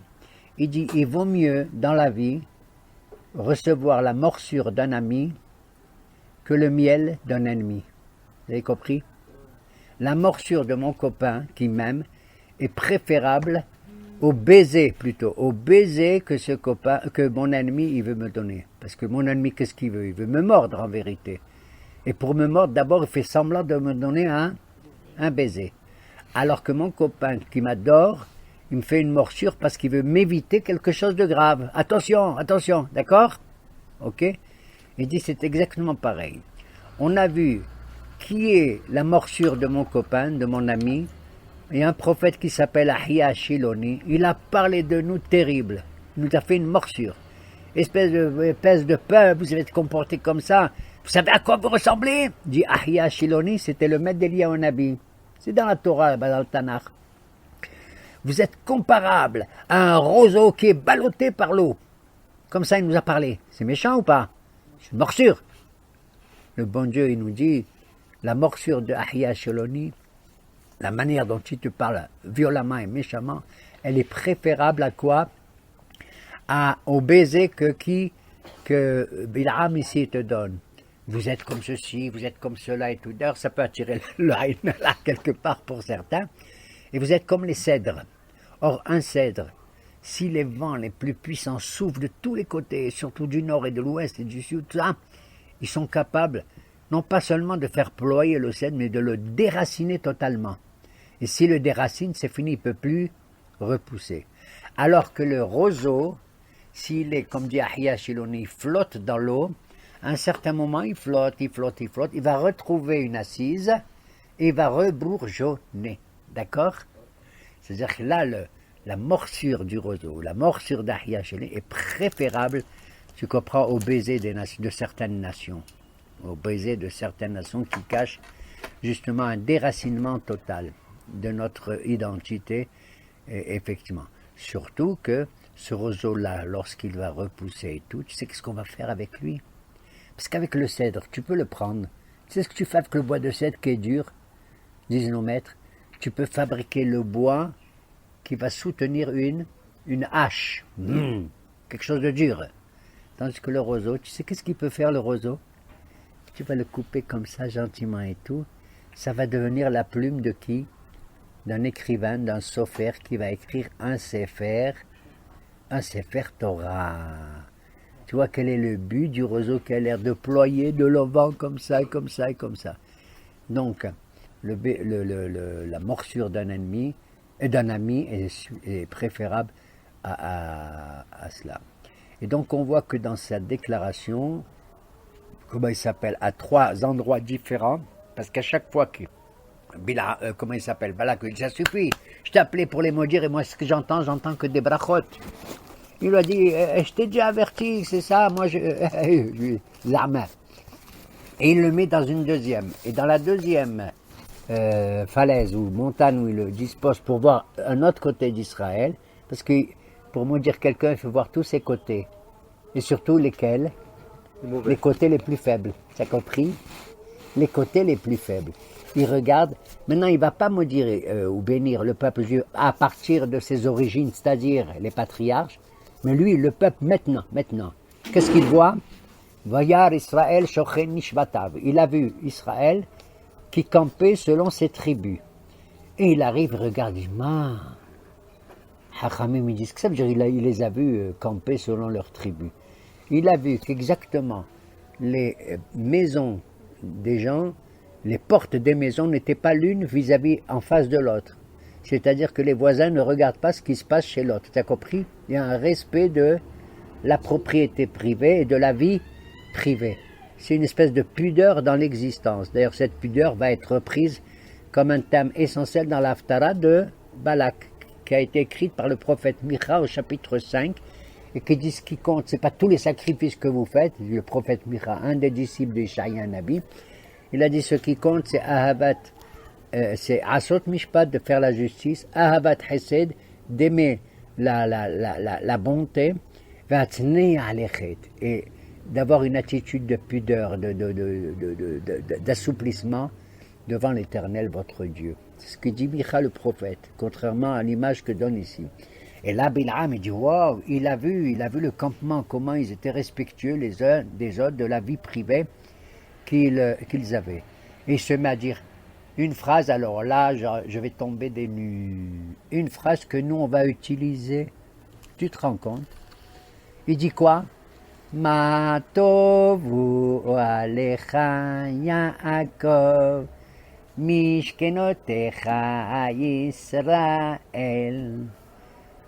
Il dit, il vaut mieux dans la vie recevoir la morsure d'un ami que le miel d'un ennemi. Vous avez compris? La morsure de mon copain qui m'aime est préférable au baiser que ce copain, que mon ennemi il veut me donner. Parce que mon ennemi, qu'est-ce qu'il veut? Il veut me mordre en vérité. Et pour me mordre, d'abord, il fait semblant de me donner un baiser. Alors que mon copain qui m'adore, il me fait une morsure parce qu'il veut m'éviter quelque chose de grave. Attention, attention, d'accord? Ok? Il dit c'est exactement pareil. On a vu qui est la morsure de mon copain, de mon ami. Il y a un prophète qui s'appelle Ahia Shiloni. Il a parlé de nous terrible. Il nous a fait une morsure. Espèce de peuple, vous avez comporté comme ça. Vous savez à quoi vous ressemblez? Dit Ahia Shiloni, c'était le maître d'Eliyahu Nabi. C'est dans la Torah, dans le Tanakh. Vous êtes comparable à un roseau qui est ballotté par l'eau. Comme ça, il nous a parlé. C'est méchant ou pas? C'est une morsure. Le bon Dieu, il nous dit, la morsure de Ahia Shiloni, la manière dont il te parle violemment et méchamment, elle est préférable à quoi? Au baiser que Bilam ici te donne. Vous êtes comme ceci, vous êtes comme cela et tout. D'ailleurs, ça peut attirer l'œil là quelque part pour certains. Et vous êtes comme les cèdres. Or, un cèdre, si les vents les plus puissants soufflent de tous les côtés, surtout du nord et de l'ouest et du sud, tout ça, ils sont capables non pas seulement de faire ployer le cèdre, mais de le déraciner totalement. Et s'il le déracine, c'est fini, il ne peut plus repousser. Alors que le roseau, s'il est, comme dit Ahia Shiloni, flotte dans l'eau, à un certain moment, il flotte, il va retrouver une assise et il va rebourgeonner. D'accord? C'est-à-dire que là, la morsure du roseau, la morsure d'Ahia Shiloni est préférable, tu comprends, au baiser de certaines nations. Au baiser de certaines nations qui cachent justement un déracinement total de notre identité, effectivement. Surtout que ce roseau-là, lorsqu'il va repousser et tout, tu sais qu'est-ce qu'on va faire avec lui? Parce qu'avec le cèdre, tu peux le prendre. Tu sais ce que tu fais avec le bois de cèdre qui est dur, disent nos maîtres? Tu peux fabriquer le bois qui va soutenir une hache. Quelque chose de dur. Tandis que le roseau, tu sais qu'est-ce qu'il peut faire le roseau? Tu vas le couper comme ça gentiment et tout. Ça va devenir la plume de qui? D'un écrivain, d'un sofer qui va écrire un sefer Torah. Tu vois quel est le but du roseau qui a l'air de ployer de l'ovent comme ça, et comme ça, et comme ça. Donc, la morsure d'un ami est préférable à cela. Et donc, on voit que dans sa déclaration, comment il s'appelle, à 3 endroits différents, parce qu'à chaque fois que comment il s'appelle, Balak, ça suffit, je t'ai appelé pour les maudire et moi ce que j'entends que des brachot. Il lui a dit, je t'ai déjà averti, c'est ça, moi l'arme. Et il le met dans une deuxième. Et dans la deuxième falaise ou montagne où il le dispose pour voir un autre côté d'Israël, parce que pour maudire quelqu'un, il faut voir tous ses côtés. Et surtout lesquels? Les côtés les plus faibles. Tu as compris? Les côtés les plus faibles. Il regarde, maintenant il ne va pas maudire ou bénir le peuple juif à partir de ses origines, c'est-à-dire les patriarches, mais lui, le peuple maintenant. Qu'est-ce qu'il voit? Vayar Israël shochen mishvatav. Il a vu Israël qui campait selon ses tribus. Et il arrive, regarde, il dit, Hachamim, ils disent que ça veut dire il les a vus camper selon leur tribu. Il a vu qu'exactement les maisons des gens, les portes des maisons n'étaient pas l'une vis-à-vis en face de l'autre. C'est-à-dire que les voisins ne regardent pas ce qui se passe chez l'autre. Tu as compris? Il y a un respect de la propriété privée et de la vie privée. C'est une espèce de pudeur dans l'existence. D'ailleurs, cette pudeur va être reprise comme un thème essentiel dans l'Haftara de Balak, qui a été écrite par le prophète Micha au chapitre 5, et qui dit ce qui compte, ce n'est pas tous les sacrifices que vous faites. Le prophète Micha, un des disciples d'Ishaïa Nabi, il a dit ce qui compte, c'est Ahabat, c'est Asot Mishpat, de faire la justice, Ahabat Hesed, d'aimer la bonté, et d'avoir une attitude de pudeur, d'assouplissement devant l'Éternel, votre Dieu. C'est ce que dit Micha le prophète, contrairement à l'image que donne ici. Et là, Bilham, il dit, wow, il a vu le campement, comment ils étaient respectueux les uns des autres de la vie privée qu'ils avaient. Et il se met à dire une phrase, alors là, je vais tomber des nues. Une phrase que nous, on va utiliser. Tu te rends compte? Il dit quoi? Ma tovu alecha Yaakov, mishkenotecha Israël.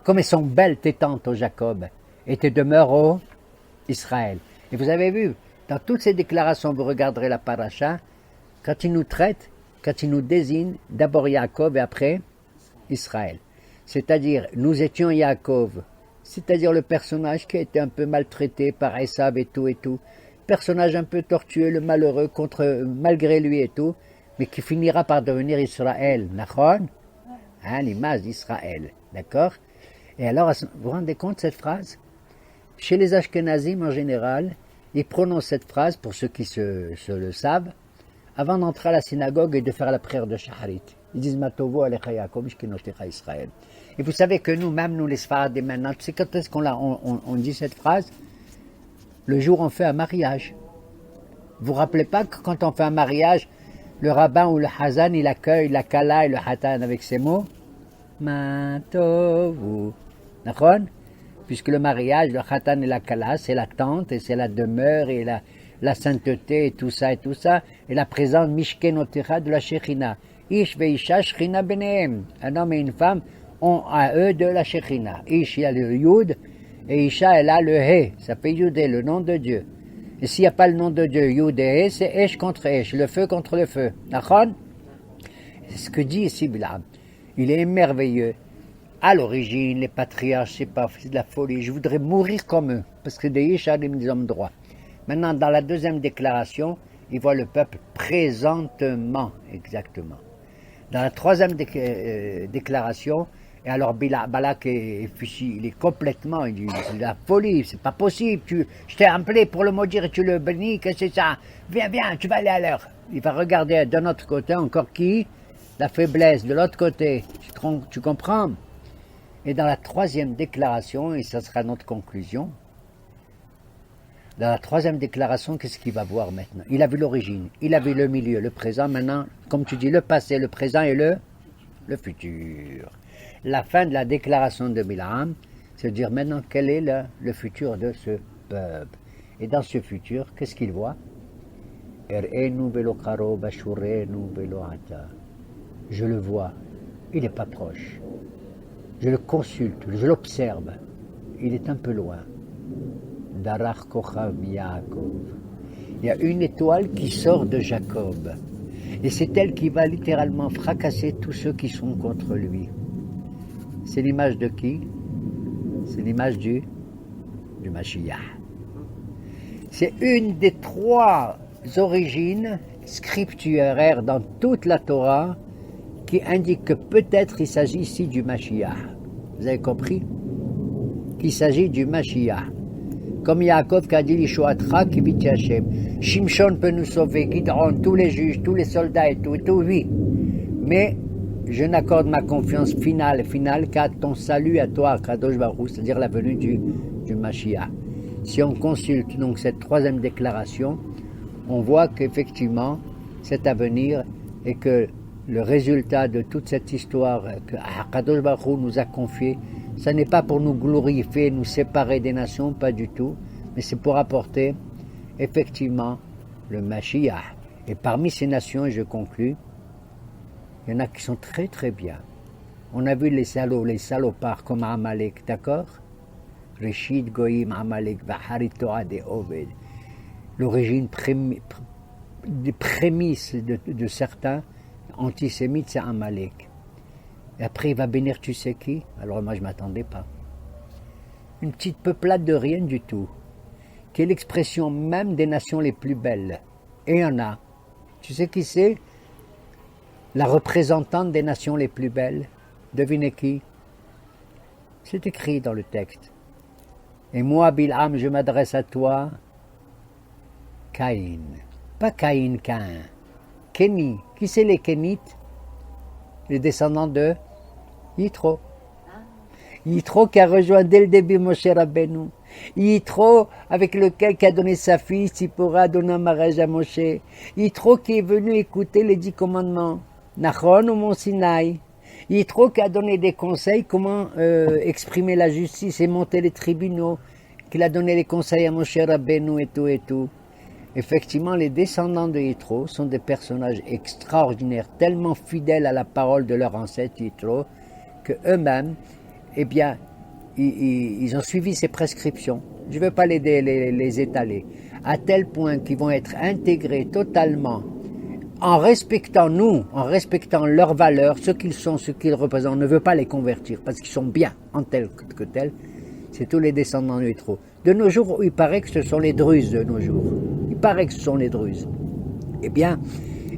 Comme elles sont belles tes tentes, ô Jacob, et tes demeures, ô Israël. Et vous avez vu, dans toutes ces déclarations, vous regarderez la paracha, quand il nous traite, quand il nous désigne, d'abord Yaakov et après Israël. C'est-à-dire, nous étions Yaakov, c'est-à-dire le personnage qui a été un peu maltraité par Esav et tout, personnage un peu tortueux, le malheureux, malgré lui et tout, mais qui finira par devenir Israël, Nachon, l'image d'Israël, d'accord? Et alors, vous vous rendez compte de cette phrase? Chez les Ashkenazim en général, ils prononcent cette phrase, pour ceux qui se le savent, avant d'entrer à la synagogue et de faire la prière de Shacharit. Ils disent Matovo Alecha Yaakov Mishkenotecha Israël. Et vous savez que nous, même nous les Sfaradim maintenant, tu sais quand est-ce qu'on dit cette phrase? Le jour où on fait un mariage. Vous vous rappelez pas que quand on fait un mariage, le rabbin ou le hazan, il accueille la kala et le hatan avec ces mots? Matovu. D'accord? Puisque le mariage, le khatan et la kala, c'est la tente et c'est la demeure et la sainteté et tout ça, et la présence mishkenotecha de la Shekhinah. Ish veisha Shekhinah benehem. Un homme et une femme ont à eux de la Shekhinah. Ish, il a le Yud, et Isha, elle a le He. Ça fait Yudé, le nom de Dieu. Et s'il n'y a pas le nom de Dieu, Yud et He, c'est Esh contre Esh, le feu contre le feu. D'accord? C'est ce que dit ici Bilham. Il est merveilleux. À l'origine, les patriarches, c'est de la folie. Je voudrais mourir comme eux, parce que des Yisharim, des hommes droits. Maintenant, dans la deuxième déclaration, il voit le peuple présentement, exactement. Dans la troisième déclaration, et alors Balak il est complètement, il dit, c'est de la folie, c'est pas possible, je t'ai appelé pour le maudire et tu le bénis, qu'est-ce que c'est ça? Viens, tu vas aller à l'heure. Il va regarder de notre côté encore qui? La faiblesse, de l'autre côté, tu comprends? Et dans la troisième déclaration, et ça sera notre conclusion, dans la troisième déclaration, qu'est-ce qu'il va voir maintenant? Il a vu l'origine, il a vu le milieu, le présent, maintenant, comme tu dis, le passé, le présent et le futur. La fin de la déclaration de Bilham, c'est de dire maintenant quel est le futur de ce peuple. Et dans ce futur, qu'est-ce qu'il voit? Je le vois, il n'est pas proche. Je le consulte, je l'observe. Il est un peu loin. Darach Kochav Yaakov. Il y a une étoile qui sort de Jacob. Et c'est elle qui va littéralement fracasser tous ceux qui sont contre lui. C'est l'image de qui? C'est l'image du Mashiach. C'est une des trois origines scripturaires dans toute la Torah qui indique que peut-être il s'agit ici du Mashiach. Vous avez compris? Qu'il s'agit du Mashiach. Comme Yaakov qui a dit l'Ishoatra qui vit Hashem. Shimshon peut nous sauver, Gidron, tous les juges, tous les soldats et tout, oui. Mais je n'accorde ma confiance finale qu'à ton salut à toi, Kadosh Baruch Hu, c'est-à-dire la venue du Mashiach. Si on consulte donc cette troisième déclaration, on voit qu'effectivement, c'est à venir et que le résultat de toute cette histoire que Kadosh Baruch Hu nous a confiée, Ce n'est pas pour nous glorifier, nous séparer des nations, pas du tout, mais c'est pour apporter effectivement le Mashiach. Et parmi ces nations, et je conclus, il y en a qui sont très très bien. On a vu les salauds, les salopards comme Amalek, d'accord? Rishid Goïm Amalek, Vaharitoa de Oved. L'origine des prémices de certains antisémites, c'est Amalek. Et après, il va bénir tu sais qui? Alors moi, je ne m'attendais pas. Une petite peuplade de rien du tout, qui est l'expression même des nations les plus belles. Et il y en a. Tu sais qui c'est? La représentante des nations les plus belles. Devinez qui? C'est écrit dans le texte. Et moi, Bilham, je m'adresse à toi, Caïn. Pas Caïn, Caïn. Kéni. Qui c'est les Kénites? Les descendants de Yitro. Yitro qui a rejoint dès le début Moshe Rabbeinu. Yitro avec lequel qui a donné sa fille Tzipora, donné un mariage à Moshe. Yitro qui est venu écouter les 10 commandements. Nachon au Mont Sinaï. Yitro qui a donné des conseils comment exprimer la justice et monter les tribunaux. Qu'il a donné les conseils à Moshe Rabbeinu et tout et tout. Effectivement, les descendants de Yitro sont des personnages extraordinaires, tellement fidèles à la parole de leur ancêtre Yitro, que eux-mêmes, eh bien, ils ont suivi ces prescriptions. Je ne veux pas les étaler, à tel point qu'ils vont être intégrés totalement, en respectant nous, en respectant leurs valeurs, ce qu'ils sont, ce qu'ils représentent. On ne veut pas les convertir, parce qu'ils sont bien en tel que tel. C'est tous les descendants de Yitro. De nos jours, il paraît que ce sont les Druzes de nos jours. Il paraît que ce sont les Druzes. Eh bien,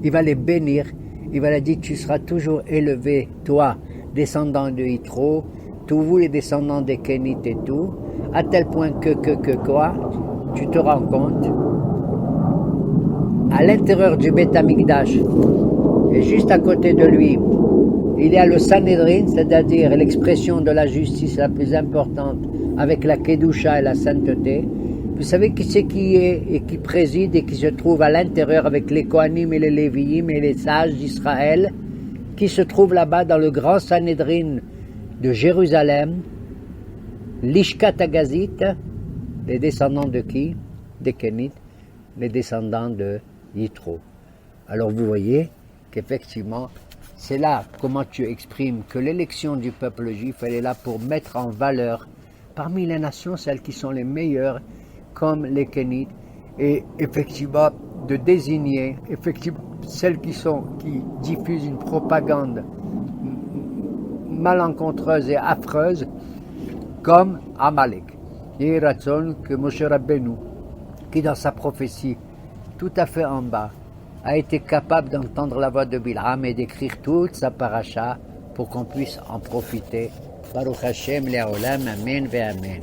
il va les bénir. Il va leur dire, tu seras toujours élevé, toi, descendant de Yitro, tous vous les descendants des Kénites et tout, à tel point que quoi, tu te rends compte, à l'intérieur du Beth Amikdash, et juste à côté de lui, il y a le Sanhedrin, c'est-à-dire l'expression de la justice la plus importante, avec la Kedusha et la sainteté. Vous savez qui c'est qui est et qui préside et qui se trouve à l'intérieur avec les Kohanim et les Léviim et les sages d'Israël, qui se trouve là-bas dans le grand Sanhedrin de Jérusalem, l'Ishkat Agazit, les descendants de qui? Des Kénites, les descendants de Yitro. Alors vous voyez qu'effectivement, c'est là comment tu exprimes que l'élection du peuple juif, elle est là pour mettre en valeur parmi les nations celles qui sont les meilleures, comme les Kénites, et effectivement de désigner effectivement celles qui diffusent une propagande malencontreuse et affreuse, comme Amalek. Et Ratson que Moshe Rabbeinu, qui dans sa prophétie, tout à fait en bas, a été capable d'entendre la voix de Bilham et d'écrire toute sa paracha pour qu'on puisse en profiter. Baruch Hashem, Le'olam, Amen, Ve Amen.